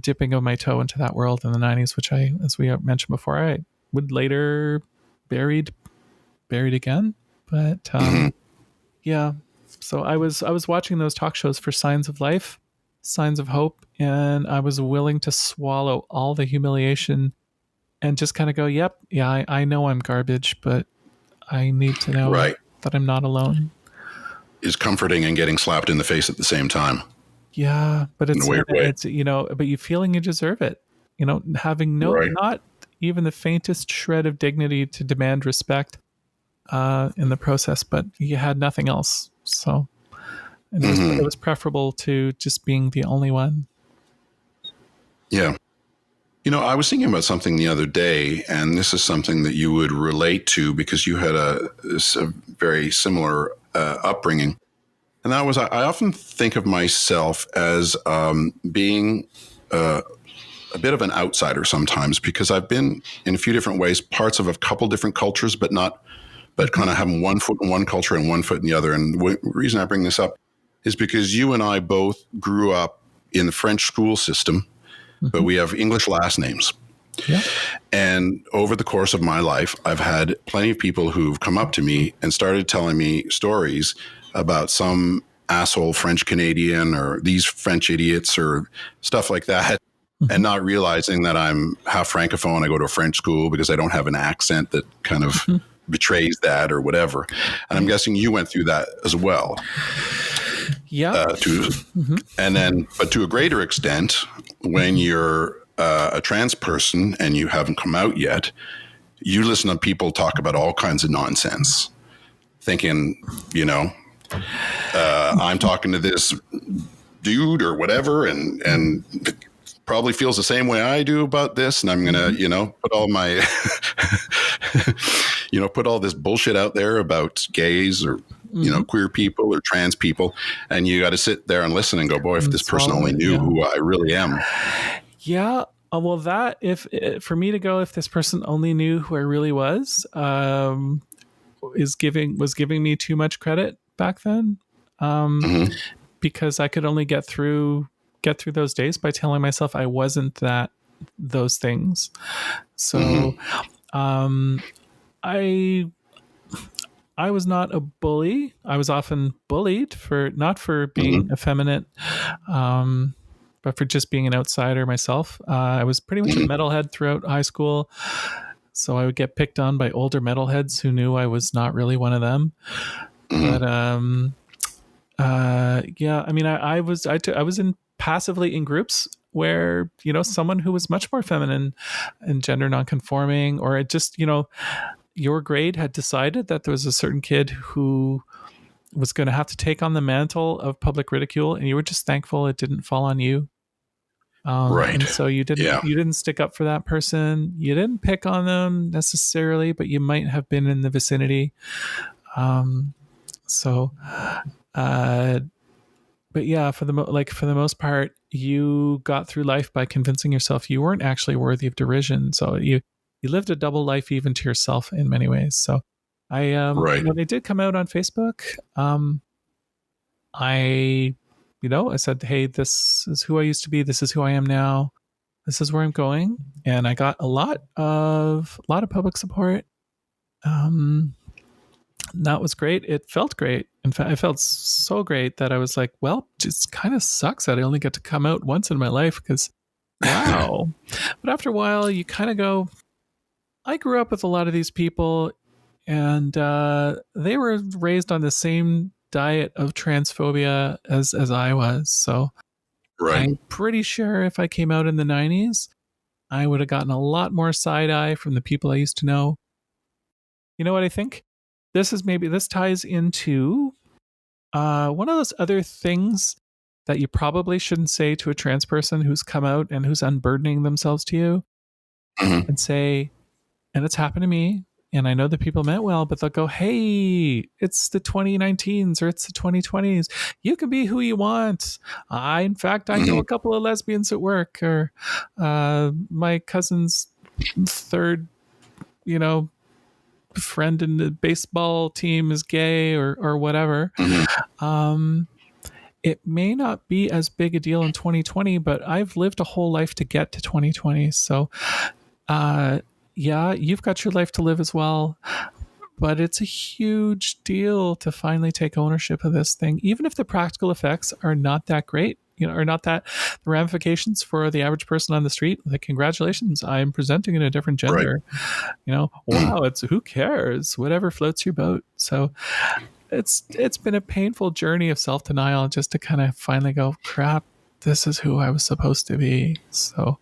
dipping of my toe into that world in the 90s, which as we mentioned before, I would later buried again. But yeah, so I was watching those talk shows for signs of life, signs of hope, and I was willing to swallow all the humiliation and just kind of go, yep, yeah, I know I'm garbage, but I need to know that I'm not alone. Is comforting and getting slapped in the face at the same time. Yeah, but it's but you feeling you deserve it. Having not even the faintest shred of dignity to demand respect in the process, but you had nothing else. So it was preferable to just being the only one. Yeah. I was thinking about something the other day, and this is something that you would relate to because you had a very similar upbringing. And that was, I often think of myself as being a bit of an outsider sometimes, because I've been in a few different ways, parts of a couple different cultures, but kind of having one foot in one culture and one foot in the other. And the reason I bring this up is because you and I both grew up in the French school system, but we have English last names. Yeah. And over the course of my life, I've had plenty of people who've come up to me and started telling me stories about some asshole French Canadian or these French idiots or stuff like that, and not realizing that I'm half Francophone. I go to a French school because I don't have an accent that kind of betrays that or whatever. And I'm guessing you went through that as well. Yeah. And then, but to a greater extent, when you're a trans person and you haven't come out yet, you listen to people talk about all kinds of nonsense, thinking, I'm talking to this dude or whatever, and probably feels the same way I do about this. And I'm going to, put all my, put all this bullshit out there about gays or, queer people or trans people. And you got to sit there and listen and go, boy, if this person only knew who I really am. Yeah. Well, for me to go, if this person only knew who I really was giving me too much credit back then. Because I could only get through those days by telling myself I wasn't those things. So, I was not a bully. I was often bullied not for being effeminate, but for just being an outsider myself. I was pretty much a metalhead throughout high school. So I would get picked on by older metalheads who knew I was not really one of them. But, yeah, I mean, I was passively in groups where, someone who was much more feminine and gender nonconforming, or it just, your grade had decided that there was a certain kid who was going to have to take on the mantle of public ridicule, and you were just thankful it didn't fall on you. Right. And so you didn't stick up for that person. You didn't pick on them necessarily, but you might have been in the vicinity. But yeah, for the most part, you got through life by convincing yourself you weren't actually worthy of derision. So you lived a double life even to yourself in many ways. So when I did come out on Facebook, I said, hey, this is who I used to be. This is who I am now. This is where I'm going. And I got a lot of public support. that was great. It felt great. In fact, it felt so great that I was like, well, it just kind of sucks that I only get to come out once in my life because, wow. But after a while, you kind of go, I grew up with a lot of these people and they were raised on the same diet of transphobia as I was. So Right. I'm pretty sure if I came out in the 90s, I would have gotten a lot more side eye from the people I used to know. You know what I think? This ties into one of those other things that you probably shouldn't say to a trans person who's come out and who's unburdening themselves to you and say, and it's happened to me, and I know that people meant well, but they'll go, hey, it's the 2019s or it's the 2020s. You can be who you want. In fact, I know a couple of lesbians at work, or my cousin's third, friend in the baseball team is gay or whatever. It may not be as big a deal in 2020, but I've lived a whole life to get to 2020. So, yeah, you've got your life to live as well, but it's a huge deal to finally take ownership of this thing, even if the practical effects are not that great, or not that the ramifications for the average person on the street. Like, congratulations, I'm presenting in a different gender. Right. Wow, it's who cares? Whatever floats your boat. So it's been a painful journey of self-denial just to kind of finally go, crap, this is who I was supposed to be. So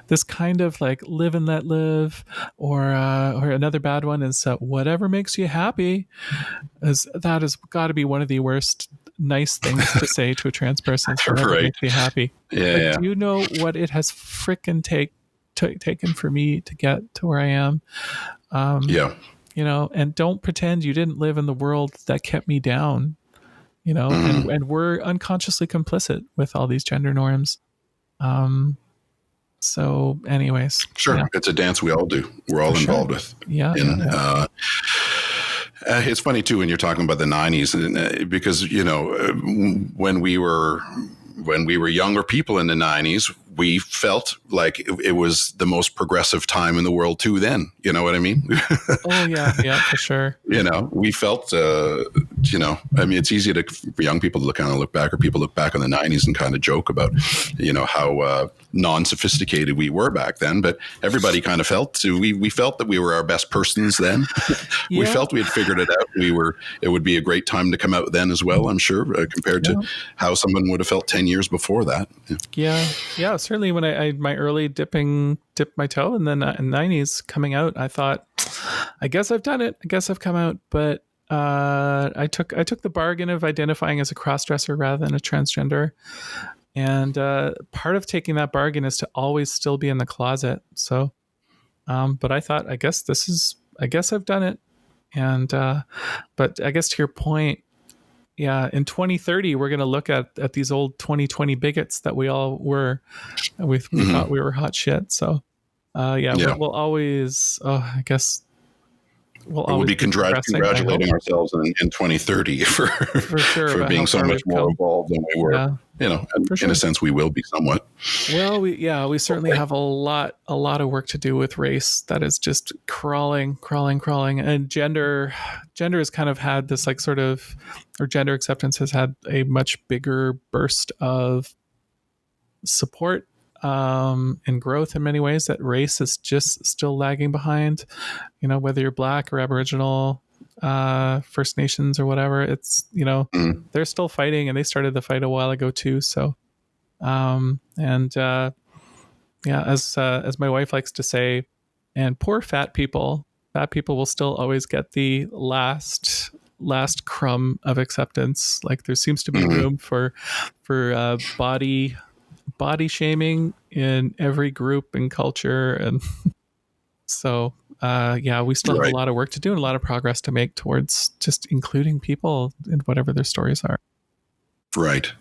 this kind of like live and let live, or another bad one is whatever makes you happy, that has got to be one of the worst nice things to say to a trans person. Whatever makes you happy. Do you know what it has frickin' taken for me to get to where I am? And don't pretend you didn't live in the world that kept me down. And we're unconsciously complicit with all these gender norms. So anyways. Sure. Yeah. It's a dance we all do. We're all involved with. It's funny too, when you're talking about the 90s, because, when we were younger people in the 90s, we felt like it was the most progressive time in the world too then. You know what I mean? Oh, yeah, for sure. We felt, it's easy for young people to kind of look back, or people look back on the 90s and kind of joke about, how non-sophisticated we were back then. But everybody kind of felt, we felt that we were our best persons then. We felt we had figured it out. It would be a great time to come out then as well, I'm sure, compared to how someone would have felt 10 years before that. Yeah. Certainly when I my early dipped my toe in the 90s coming out, I thought, I guess I've done it. I guess I've come out. But I took the bargain of identifying as a crossdresser rather than a transgender. And part of taking that bargain is to always still be in the closet. So, but I thought, I guess I've done it. And, but I guess to your point, in 2030, we're going to look at these old 2020 bigots that we all were. We thought we were hot shit. So, we'll always, I guess, we'll be congratulating ourselves in 2030 for sure, for being so much more involved than we were. In a sense, we will be somewhat. Well, we certainly have a lot of work to do with race that is just crawling, and gender has kind of had this or gender acceptance has had a much bigger burst of support and growth in many ways that race is just still lagging behind. Whether you're Black or Aboriginal, First Nations or whatever, it's they're still fighting, and they started the fight a while ago too. So as my wife likes to say, and poor fat people will still always get the last crumb of acceptance. Like, there seems to be room for body shaming in every group and culture, and so we still have a lot of work to do and a lot of progress to make towards just including people in whatever their stories are. Right.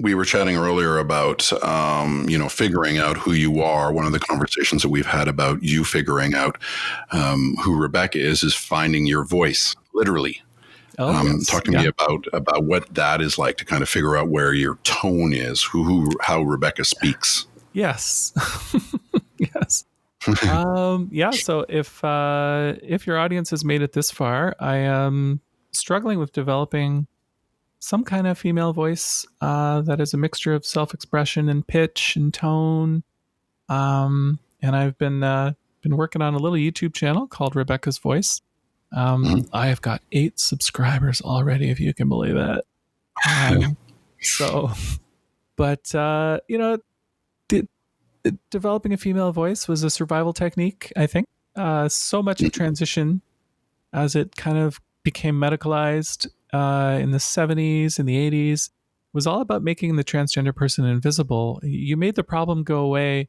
We were chatting earlier about figuring out who you are. One of the conversations that we've had about you figuring out who Rebecca is finding your voice, literally. Talk to me about what that is like, to kind of figure out where your tone is, how Rebecca speaks. Yes. Yes. Yeah. So if your audience has made it this far, I am struggling with developing some kind of female voice that is a mixture of self-expression and pitch and tone. And I've been working on a little YouTube channel called Rebecca's Voice. I have got 8 subscribers already, if you can believe it. So, but de- developing a female voice was a survival technique, I think. So much of transition as it kind of became medicalized in the 70s and the 80s was all about making the transgender person invisible. You made the problem go away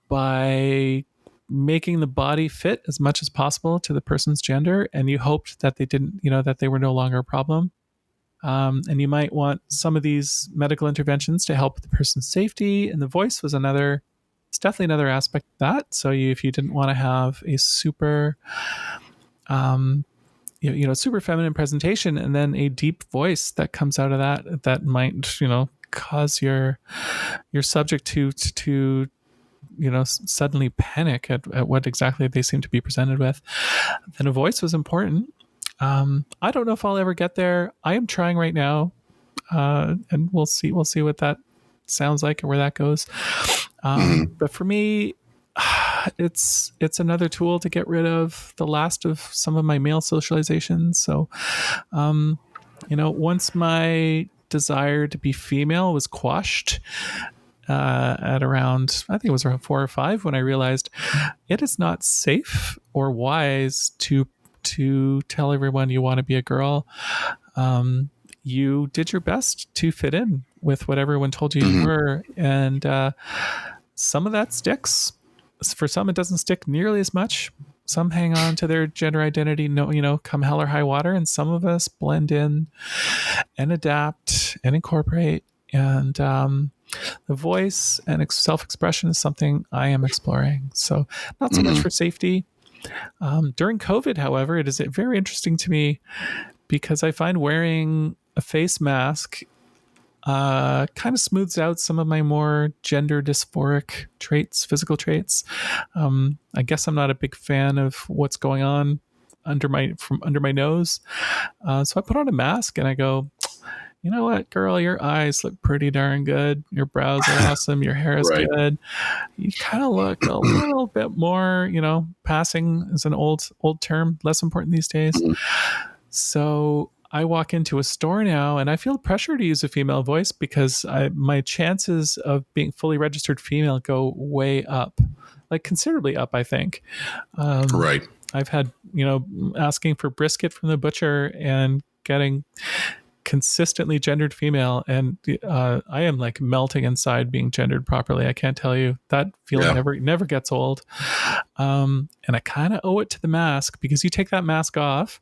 by making the body fit as much as possible to the person's gender, and you hoped that they didn't, that they were no longer a problem. And you might want some of these medical interventions to help with the person's safety, and the voice was another. It's definitely another aspect of that. So if you didn't want to have a super super feminine presentation and then a deep voice that comes out of that might cause your subject to suddenly panic at what exactly they seem to be presented with, then a voice was important. I don't know if I'll ever get there. I am trying right now, and we'll see what that sounds like and where that goes. But for me, it's another tool to get rid of the last of some of my male socializations. So, once my desire to be female was quashed at around, I think it was around 4 or 5, when I realized it is not safe or wise to tell everyone you want to be a girl. You did your best to fit in with what everyone told you you were, and some of that sticks. For some, it doesn't stick nearly as much. Some hang on to their gender identity, come hell or high water, and some of us blend in and adapt and incorporate. And the voice and self-expression is something I am exploring. So not so much for safety. During COVID, however, it is very interesting to me because I find wearing a face mask kind of smooths out some of my more gender dysphoric traits, physical traits. I guess I'm not a big fan of what's going on under my nose. So I put on a mask and I go, you know what, girl, your eyes look pretty darn good. Your brows are awesome. Your hair is good. You kind of look a little bit more, passing is an old term, less important these days. So I walk into a store now and I feel pressure to use a female voice because my chances of being fully registered female go way up, like considerably up, I think. I've had, asking for brisket from the butcher and getting consistently gendered female, and I am like melting inside being gendered properly. I can't tell you, that feeling never gets old. And I kind of owe it to the mask, because you take that mask off,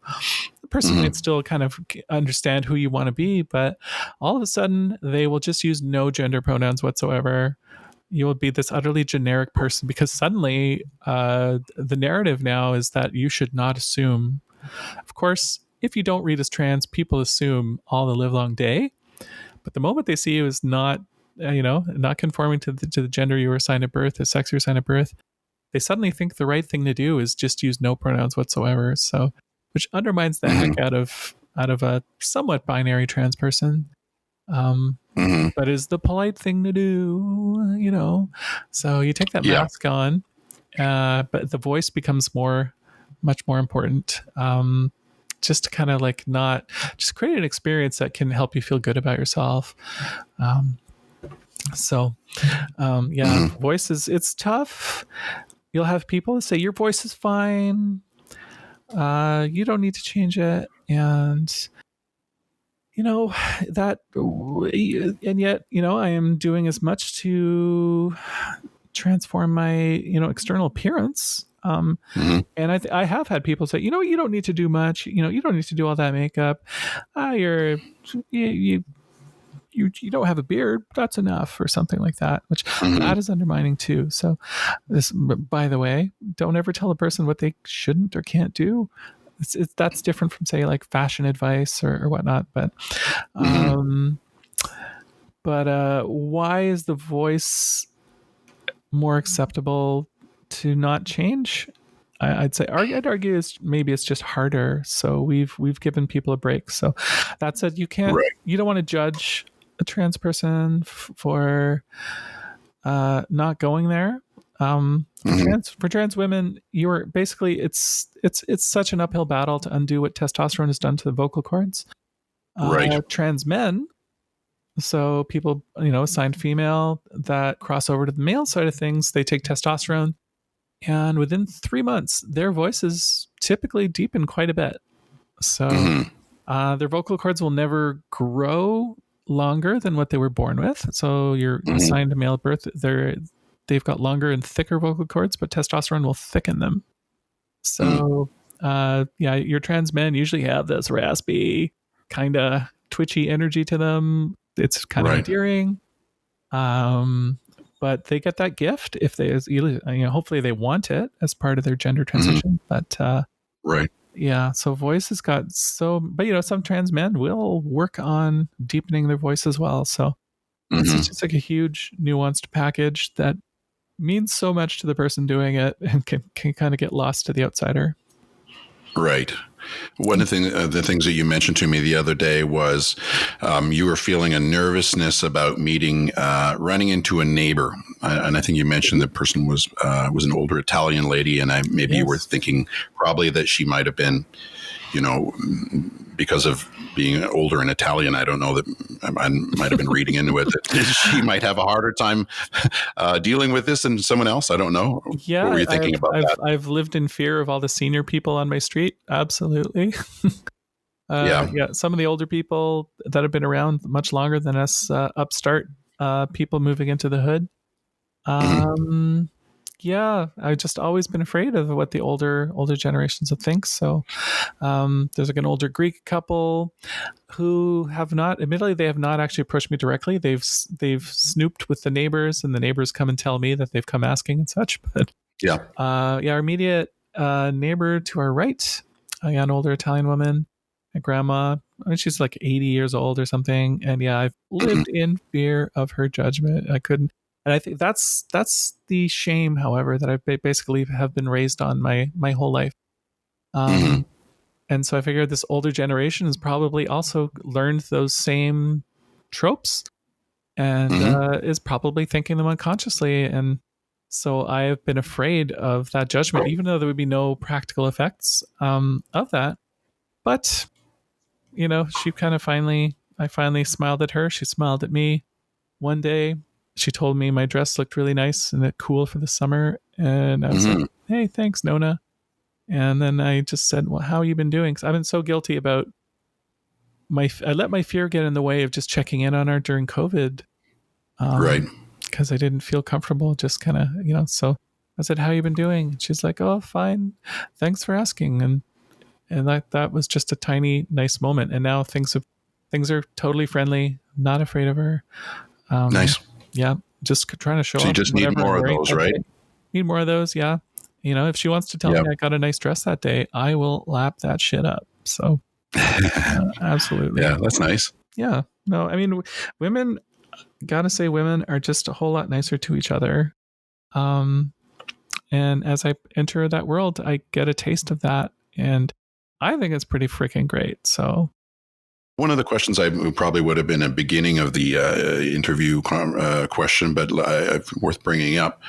the person might still kind of understand who you want to be, but all of a sudden they will just use no gender pronouns whatsoever. You will be this utterly generic person, because suddenly the narrative now is that you should not assume. Of course, if you don't read as trans, people assume all the live long day. But the moment they see you as not conforming to the gender you were assigned at birth, the sex you were assigned at birth, they suddenly think the right thing to do is just use no pronouns whatsoever. So, which undermines the heck out of a somewhat binary trans person. But is the polite thing to do, So you take that mask on, but the voice becomes much more important. Just to kind of like not just create an experience that can help you feel good about yourself. Voice it's tough. You'll have people say your voice is fine. You don't need to change it. And that, and yet, I am doing as much to transform my, external appearance. And I have had people say, you don't need to do much. You don't need to do all that makeup. You don't have a beard. That's enough, or something like that, which that is undermining too. So this, by the way, don't ever tell a person what they shouldn't or can't do. That's different from, say, like fashion advice or whatnot. But, why is the voice more acceptable to not change. I'd argue it's just harder. So we've given people a break. So that said, you don't want to judge a trans person for not going there. For trans women, you're basically it's such an uphill battle to undo what testosterone has done to the vocal cords. Trans men, so people assigned female that cross over to the male side of things, they take testosterone, and within 3 months, their voices typically deepen quite a bit. So their vocal cords will never grow longer than what they were born with. So you're assigned to male at birth. They've got longer and thicker vocal cords, but testosterone will thicken them. So your trans men usually have this raspy, kind of twitchy energy to them. It's kind of endearing. But they get that gift if they, hopefully they want it as part of their gender transition. But yeah, so voice has got but some trans men will work on deepening their voice as well. So it's just like a huge nuanced package that means so much to the person doing it and can kind of get lost to the outsider. Right. One of the things that you mentioned to me the other day was you were feeling a nervousness about running into a neighbor. And I think you mentioned the person was an older Italian lady. And you were thinking probably that she might have been, because of being older and Italian, I don't know, that I might have been reading into it, that she might have a harder time dealing with this than someone else. I don't know. Yeah, what were you thinking about that? I've lived in fear of all the senior people on my street. Absolutely. Some of the older people that have been around much longer than us, upstart people moving into the hood. I've just always been afraid of what the older generations would think. So there's like an older Greek couple who they have not actually approached me directly. They've snooped with the neighbors, and the neighbors come and tell me that they've come asking and such. But our immediate neighbor to our right, an older Italian woman, my grandma, she's like 80 years old or something. And I've lived in fear of her judgment. I couldn't. And I think that's the shame, however, that I basically have been raised on my whole life. And so I figured this older generation has probably also learned those same tropes and is probably thinking them unconsciously. And so I have been afraid of that judgment, even though there would be no practical effects of that. But, she kind of I finally smiled at her. She smiled at me one day. She told me my dress looked really nice and cool for the summer. And I was like, hey, thanks, Nona. And then I just said, well, how have you been doing? Because I've been so guilty about I let my fear get in the way of just checking in on her during COVID. Because I didn't feel comfortable just kind of, so I said, how have you been doing? And she's like, oh, fine. Thanks for asking. And that was just a tiny, nice moment. And now things are totally friendly, not afraid of her. Nice. Yeah, just trying to show up. So you just need more of those, right? Need more of those, yeah. If she wants to tell me I got a nice dress that day, I will lap that shit up. So, absolutely. Yeah, that's nice. Yeah. No, I mean, women are just a whole lot nicer to each other. And as I enter that world, I get a taste of that. And I think it's pretty freaking great. So, one of the questions I probably would have been a beginning of the interview question, but worth bringing up.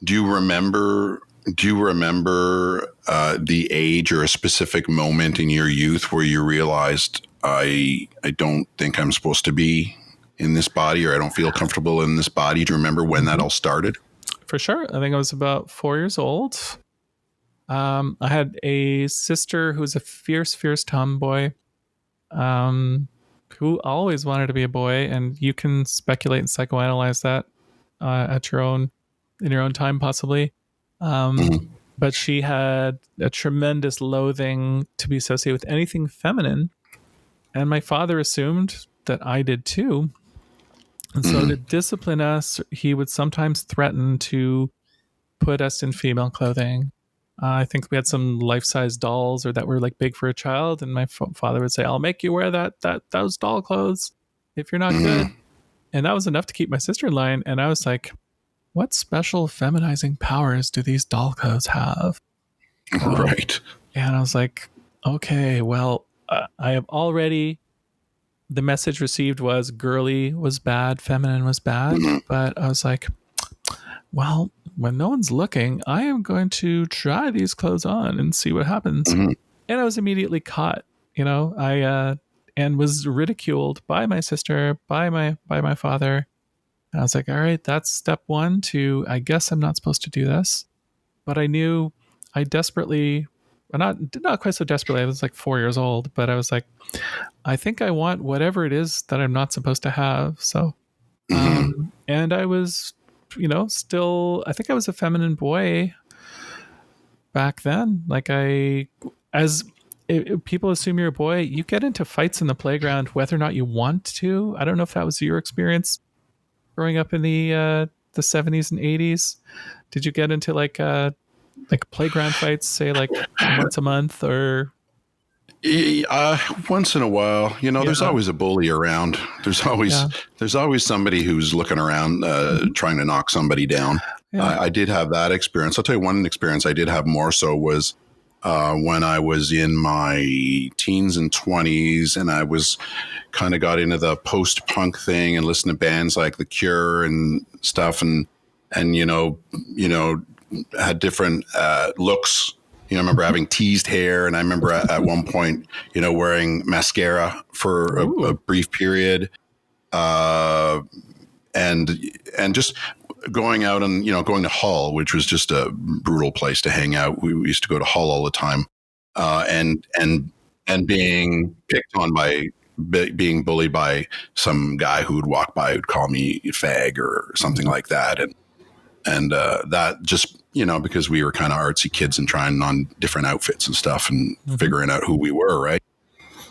Do you remember the age or a specific moment in your youth where you realized I don't think I'm supposed to be in this body, or I don't feel comfortable in this body? Do you remember when that all started? For sure. I think I was about 4 years old. I had a sister who was a fierce tomboy. Who always wanted to be a boy, and you can speculate and psychoanalyze that in your own time, possibly. But she had a tremendous loathing to be associated with anything feminine, and my father assumed that I did too. And so to discipline us, he would sometimes threaten to put us in female clothing. I think we had some life-size dolls or that were like big for a child. And my father would say, I'll make you wear those doll clothes if you're not good. And that was enough to keep my sister in line. And I was like, what special feminizing powers do these doll clothes have? Right. And I was like, okay, well, I have already, the message received was girly was bad, feminine was bad. Mm-hmm. But I was like, well, when no one's looking, I am going to try these clothes on and see what happens. Mm-hmm. And I was immediately caught, and was ridiculed by my sister, by my father. And I was like, all right, that's step one to, I guess I'm not supposed to do this. But I knew I desperately, not quite so desperately, I was like 4 years old, but I was like, I think I want whatever it is that I'm not supposed to have. So, and I was, still, I think I was a feminine boy back then. Like people assume you're a boy, you get into fights in the playground, whether or not you want to. I don't know if that was your experience growing up in the 70s and 80s. Did you get into like playground fights, say like once a month or? Once in a while, there's always a bully around. There's always somebody who's looking around, trying to knock somebody down. Yeah. I did have that experience. I'll tell you one experience I did have more so was when I was in my teens and 20s, and I was kind of got into the post-punk thing and listened to bands like The Cure and stuff, and had different looks. I remember having teased hair, and I remember at one point, wearing mascara for a brief period, and just going out and going to Hull, which was just a brutal place to hang out. We used to go to Hull all the time, and being picked on by being bullied by some guy who would walk by who'd call me fag or something like that, and that just because we were kind of artsy kids and trying on different outfits and stuff and figuring out who we were, right?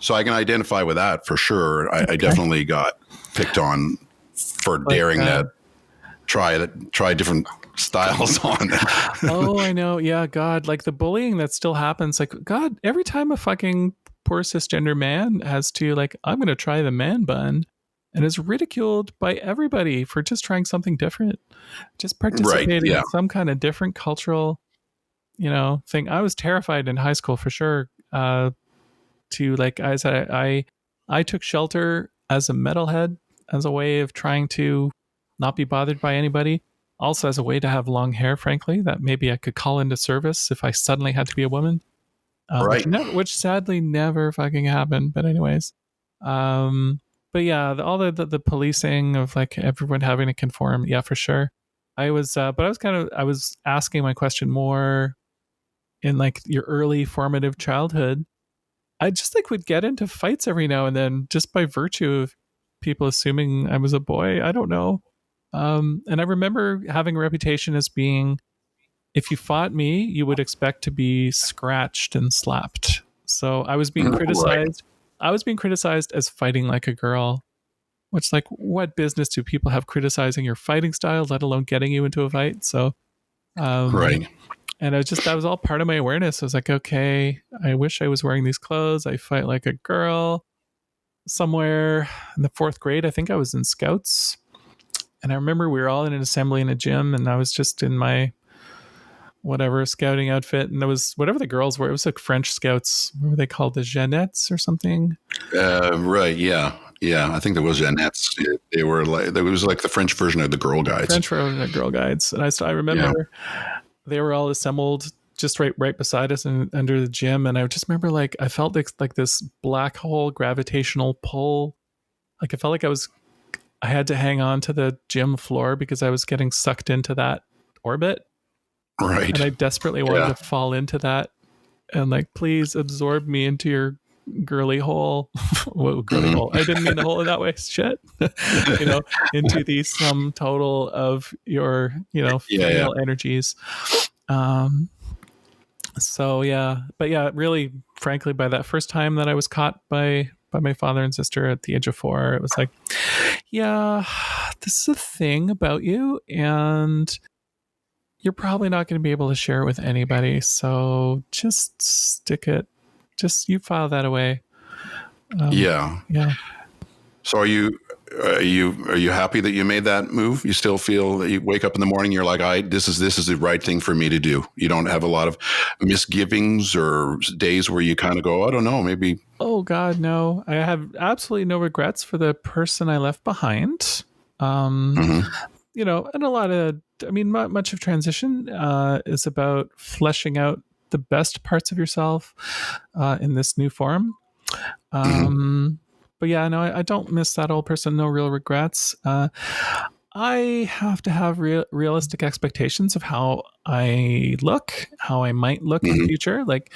So I can identify with that for sure. I definitely got picked on for daring to try different styles on. Oh, I know. Yeah, God, like the bullying that still happens. Like, God, every time a fucking poor cisgender man has to I'm going to try the man bun, and is ridiculed by everybody for just trying something different, just participating in some kind of different cultural, thing. I was terrified in high school for sure. I said, I took shelter as a metalhead, as a way of trying to not be bothered by anybody. Also as a way to have long hair, frankly, that maybe I could call into service if I suddenly had to be a woman. Right. Which sadly never fucking happened. But anyways, but yeah, all the policing of everyone having to conform. Yeah, for sure. I was asking my question more in your early formative childhood. I just would get into fights every now and then just by virtue of people assuming I was a boy. I don't know. And I remember having a reputation as being, if you fought me, you would expect to be scratched and slapped. So I was being criticized. I was being criticized as fighting like a girl, which what business do people have criticizing your fighting style, let alone getting you into a fight? So, right. And that was all part of my awareness. I was like, okay, I wish I was wearing these clothes. I fight like a girl. Somewhere in the 4th grade, I think I was in Scouts. And I remember we were all in an assembly in a gym, and I was just in my whatever scouting outfit, and there was whatever the girls were. It was French Scouts. What were they called? The Jeannettes or something? Right. Yeah. I think there was Jeannettes. They were it was like the French version of the Girl Guides. French version of Girl Guides. And I remember they were all assembled just right beside us and under the gym. And I just remember I felt like this black hole gravitational pull. I felt like I had to hang on to the gym floor because I was getting sucked into that orbit. Right. And I desperately wanted to fall into that and please absorb me into your girly hole. Whoa, girly hole. I didn't mean the hole in that way. Shit. Into the sum total of your, female energies. So yeah, but yeah, really, frankly, by that first time that I was caught by my father and sister at the age of 4, it was like, yeah, this is a thing about you, and you're probably not going to be able to share it with anybody. So just stick it. Just you file that away. Yeah. Yeah. So are you Are you happy that you made that move? You still feel that you wake up in the morning, you're like, this is the right thing for me to do. You don't have a lot of misgivings or days where you kind of go, I don't know, maybe. Oh God, no. I have absolutely no regrets for the person I left behind. Mm-hmm. And much of transition is about fleshing out the best parts of yourself in this new form. But yeah, no, I don't miss that old person. No real regrets. I have to have realistic expectations of how I look, how I might look in the future. Like,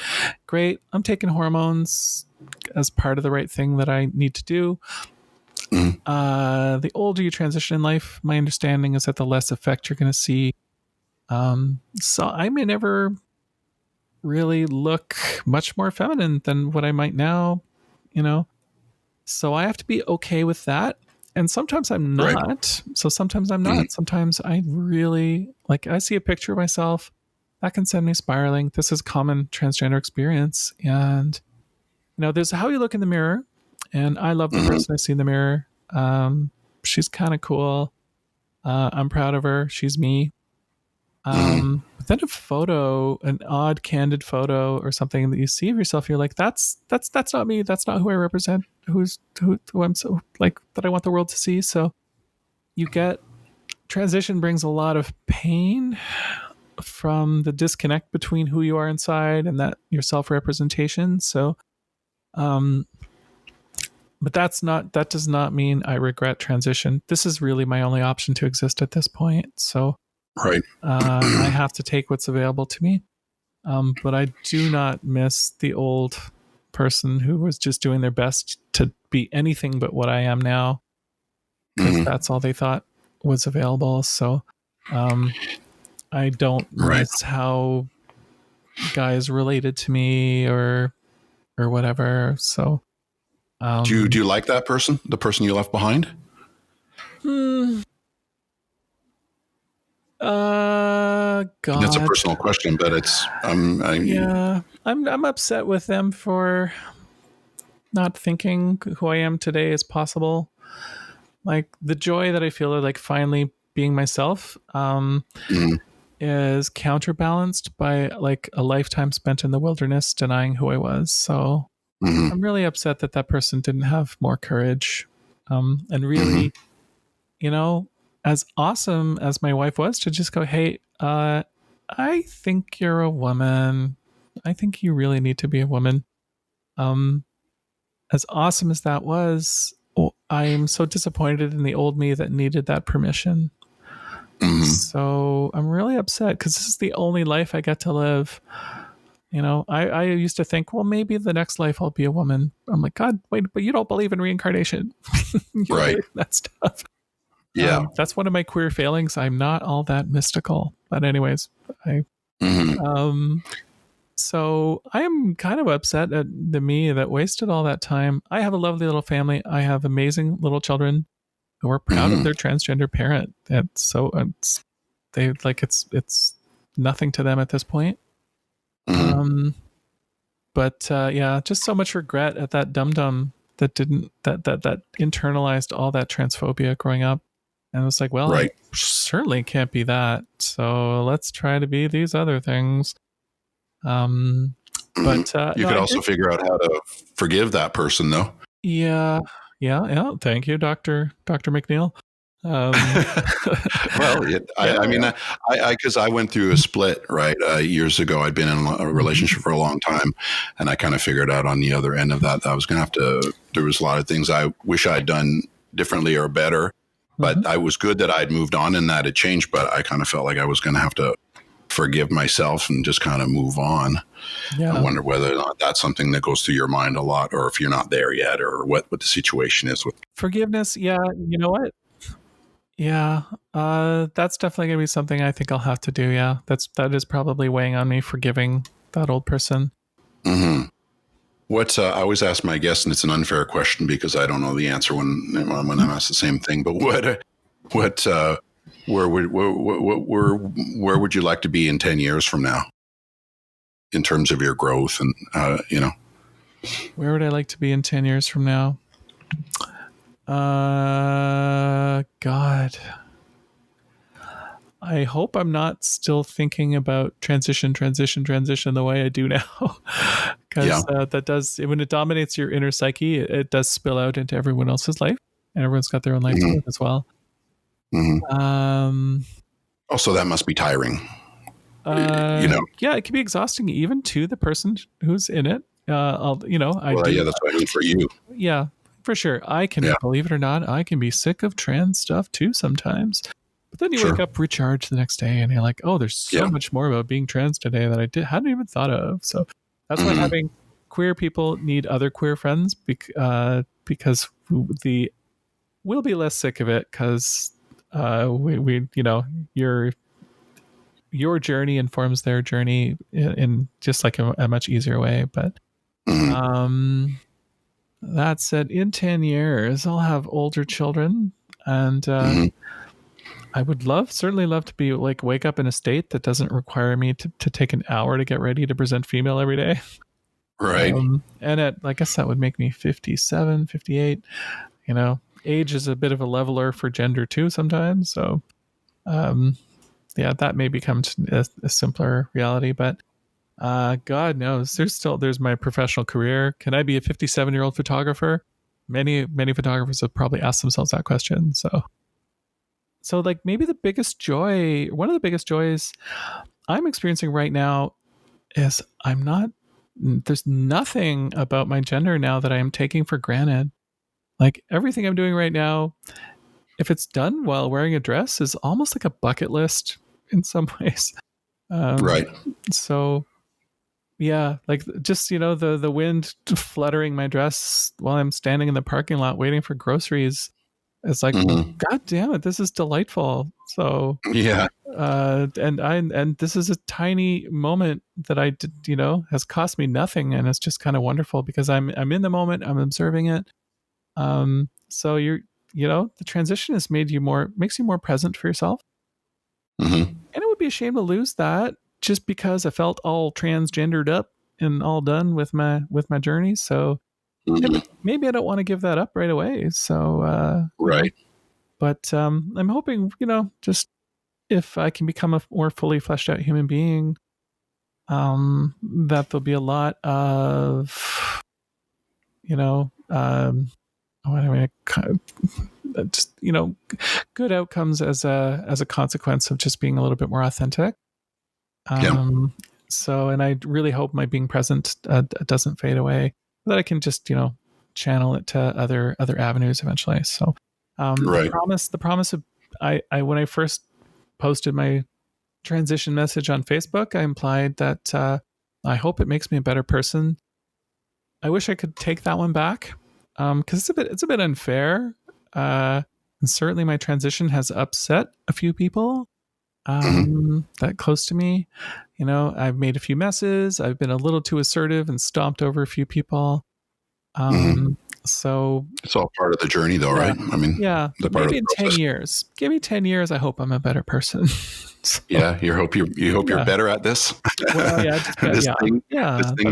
great, I'm taking hormones as part of the right thing that I need to do. The older you transition in life, my understanding is that the less effect you're going to see. So I may never really look much more feminine than what I might now, So I have to be okay with that. And sometimes I'm not. Right. So sometimes I'm not. Sometimes I really, I see a picture of myself that can send me spiraling. This is common transgender experience. And, there's how you look in the mirror. And I love the person I see in the mirror. She's kind of cool. I'm proud of her. She's me. But then a photo, an odd candid photo or something that you see of yourself, you're like, that's not me. That's not who I represent. Who I'm so that I want the world to see. So you get transition brings a lot of pain from the disconnect between who you are inside and that your self-representation. So, but that does not mean I regret transition. This is really my only option to exist at this point. So, right. I have to take what's available to me. But I do not miss the old person who was just doing their best to be anything but what I am now, because that's all they thought was available. So, I don't miss how guys related to me or whatever. So, do you like that person, the person you left behind? God. That's a personal question, but it's I'm upset with them for not thinking who I am today is possible. Like, the joy that I feel of finally being myself is counterbalanced by a lifetime spent in the wilderness denying who I was. So I'm really upset that person didn't have more courage. And really, as awesome as my wife was to just go, hey, I think you're a woman. I think you really need to be a woman. As awesome as that was, I'm so disappointed in the old me that needed that permission. So I'm really upset because this is the only life I get to live. I used to think, well, maybe the next life I'll be a woman. I'm like, God, wait, but you don't believe in reincarnation. Right. That stuff. Yeah. That's one of my queer failings. I'm not all that mystical. But anyways, so I am kind of upset at the me that wasted all that time. I have a lovely little family. I have amazing little children who are proud of their transgender parent. And so it's nothing to them at this point. But just so much regret at that dum-dum that internalized all that transphobia growing up. And it was like, well, I certainly can't be that. So let's try to be these other things. But you could also figure out how to forgive that person, though. Yeah. Thank you, Dr. McNeil. Well, because I went through a split years ago. I'd been in a relationship for a long time, and I kind of figured out on the other end of that I was going to have to. There was a lot of things I wish I'd done differently or better, but I was good that I'd moved on and that had changed. But I kind of felt like I was going to have to forgive myself and just kind of move on. Yeah. I wonder whether or not that's something that goes through your mind a lot, or if you're not there yet, or what the situation is with forgiveness. Yeah, you know what? Yeah, that's definitely going to be something I think I'll have to do. Yeah, that is probably weighing on me, forgiving that old person. What I always ask my guests, and it's an unfair question because I don't know the answer when I'm asked the same thing. But where would you like to be in 10 years from now, in terms of your growth and Where would I like to be in 10 years from now? God. I hope I'm not still thinking about transition the way I do now. Because that does, when it dominates your inner psyche, it does spill out into everyone else's life. And everyone's got their own life to live as well. Also, that must be tiring. Yeah, it can be exhausting even to the person who's in it. That's what I mean for you. Yeah, for sure. I can, believe it or not, I can be sick of trans stuff too sometimes. But then you wake up recharged the next day and you're like, oh, there's so much more about being trans today that I hadn't even thought of. So that's why having queer people need other queer friends because we'll be less sick of it because your journey informs their journey in just like a much easier way. But that said, in 10 years, I'll have older children and I would certainly love to be like wake up in a state that doesn't require me to take an hour to get ready to present female every day. Right. And I guess that would make me 57, 58. Age is a bit of a leveler for gender too sometimes. So, that may become a simpler reality, but God knows there's my professional career. Can I be a 57-year-old photographer? Many photographers have probably asked themselves that question. So like maybe one of the biggest joys I'm experiencing right now is there's nothing about my gender now that I am taking for granted. Like everything I'm doing right now, if it's done while wearing a dress, is almost like a bucket list in some ways. Right. So yeah, like just, the wind fluttering my dress while I'm standing in the parking lot waiting for groceries. It's like, God damn it, this is delightful. So yeah, and this is a tiny moment that I did, has cost me nothing, and it's just kind of wonderful because I'm in the moment, I'm observing it. So the transition makes you more present for yourself, and it would be a shame to lose that just because I felt all transgendered up and all done with my journey. So. Maybe I don't want to give that up right away. So, right. But I'm hoping, just if I can become a more fully fleshed out human being, that there'll be a lot of, good outcomes as a consequence of just being a little bit more authentic. So, and I really hope my being present doesn't fade away. That I can just, channel it to other avenues eventually. So, right. The promise of I when I first posted my transition message on Facebook, I implied that I hope it makes me a better person. I wish I could take that one back because it's a bit unfair. And certainly, my transition has upset a few people that close to me. I've made a few messes. I've been a little too assertive and stomped over a few people. So it's all part of the journey though, right? I mean, maybe in 10 years, give me 10 years. I hope I'm a better person. So, you hope you're better at this. Well, this thing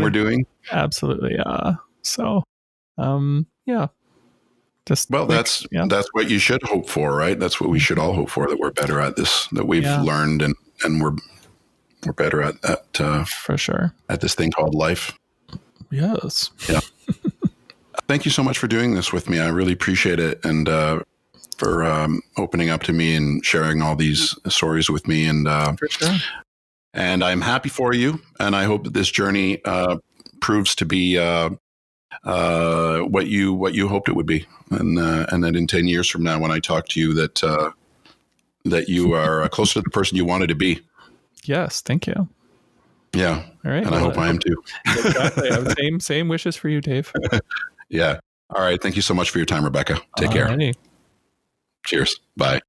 we're doing. Absolutely. Yeah. So, that's what you should hope for, right? That's what we should all hope for, that we're better at this, that we've learned and we're better at that for sure, at this thing called life. Yes. Yeah. Thank you so much for doing this with me. I really appreciate it. And for opening up to me and sharing all these stories with me. And for sure. And I'm happy for you. And I hope that this journey proves to be what you hoped it would be. And that in 10 years from now, when I talk to you, that you are closer to the person you wanted to be. Yes. Thank you. Yeah. All right. And I hope I am too. Exactly. Same wishes for you, Dave. Yeah. All right. Thank you so much for your time, Rebecca. Take care. Cheers. Bye.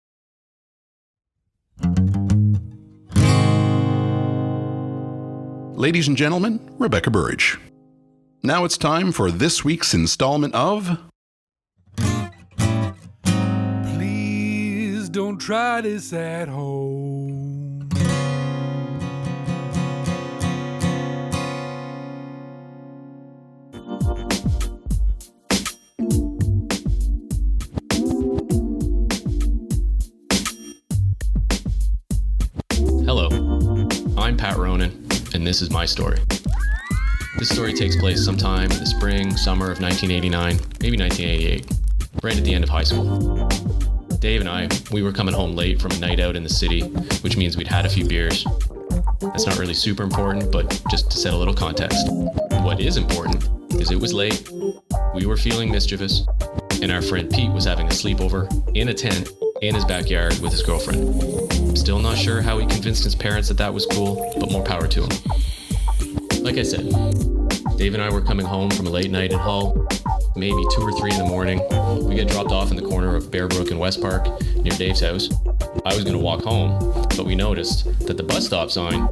Ladies and gentlemen, Rebecca Burridge. Now it's time for this week's installment of... Please don't try this at home. this is my story. This story takes place sometime in the spring, summer of 1989, maybe 1988, right at the end of high school. Dave and I, we were coming home late from a night out in the city, which means we'd had a few beers. That's not really super important, but just to set a little context. What is important is it was late, we were feeling mischievous, and our friend Pete was having a sleepover in a tent in his backyard with his girlfriend. I'm still not sure how he convinced his parents that was cool, but more power to him. Like I said, Dave and I were coming home from a late night in Hull, maybe 2 or 3 in the morning. We get dropped off in the corner of Bear Brook and West Park near Dave's house. I was going to walk home, but we noticed that the bus stop sign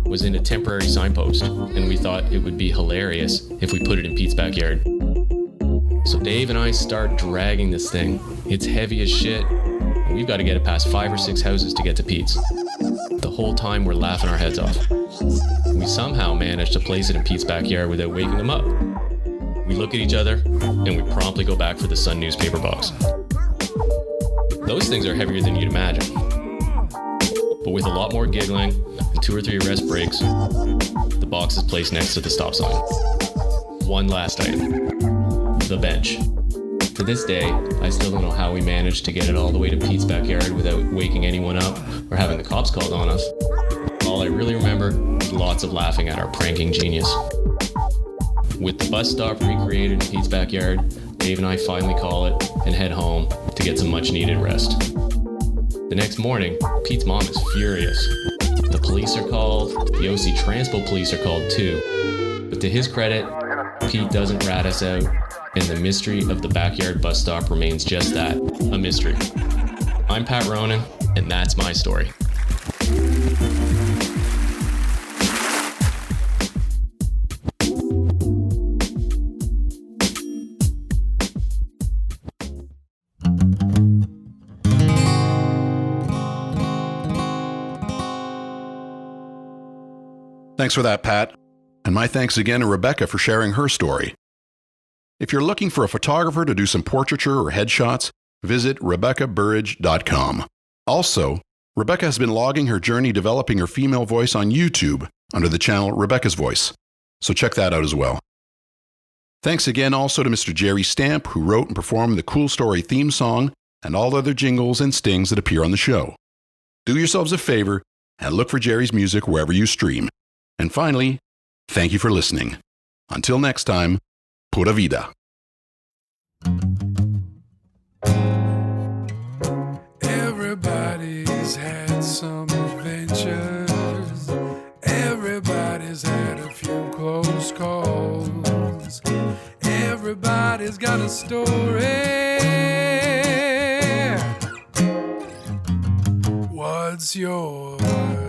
was in a temporary signpost, and we thought it would be hilarious if we put it in Pete's backyard. So Dave and I start dragging this thing. It's heavy as shit. We've got to get it past 5 or 6 houses to get to Pete's. The whole time we're laughing our heads off. We somehow managed to place it in Pete's backyard without waking him up. We look at each other, and we promptly go back for the Sun newspaper box. Those things are heavier than you'd imagine. But with a lot more giggling and 2 or 3 rest breaks, the box is placed next to the stop sign. One last item. The bench. To this day, I still don't know how we managed to get it all the way to Pete's backyard without waking anyone up or having the cops called on us. All I really remember is lots of laughing at our pranking genius. With the bus stop recreated in Pete's backyard, Dave and I finally call it and head home to get some much needed rest. The next morning, Pete's mom is furious. The police are called, the OC Transpo police are called too. But to his credit, Pete doesn't rat us out, and the mystery of the backyard bus stop remains just that, a mystery. I'm Pat Ronan, and that's my story. Thanks for that, Pat. And my thanks again to Rebecca for sharing her story. If you're looking for a photographer to do some portraiture or headshots, visit RebeccaBurridge.com. Also, Rebecca has been logging her journey developing her female voice on YouTube under the channel Rebecca's Voice, so check that out as well. Thanks again also to Mr. Jerry Stamp, who wrote and performed the Cool Story theme song and all other jingles and stings that appear on the show. Do yourselves a favor and look for Jerry's music wherever you stream. And finally, thank you for listening. Until next time, pura vida. Everybody's had some adventures. Everybody's had a few close calls. Everybody's got a story. What's yours?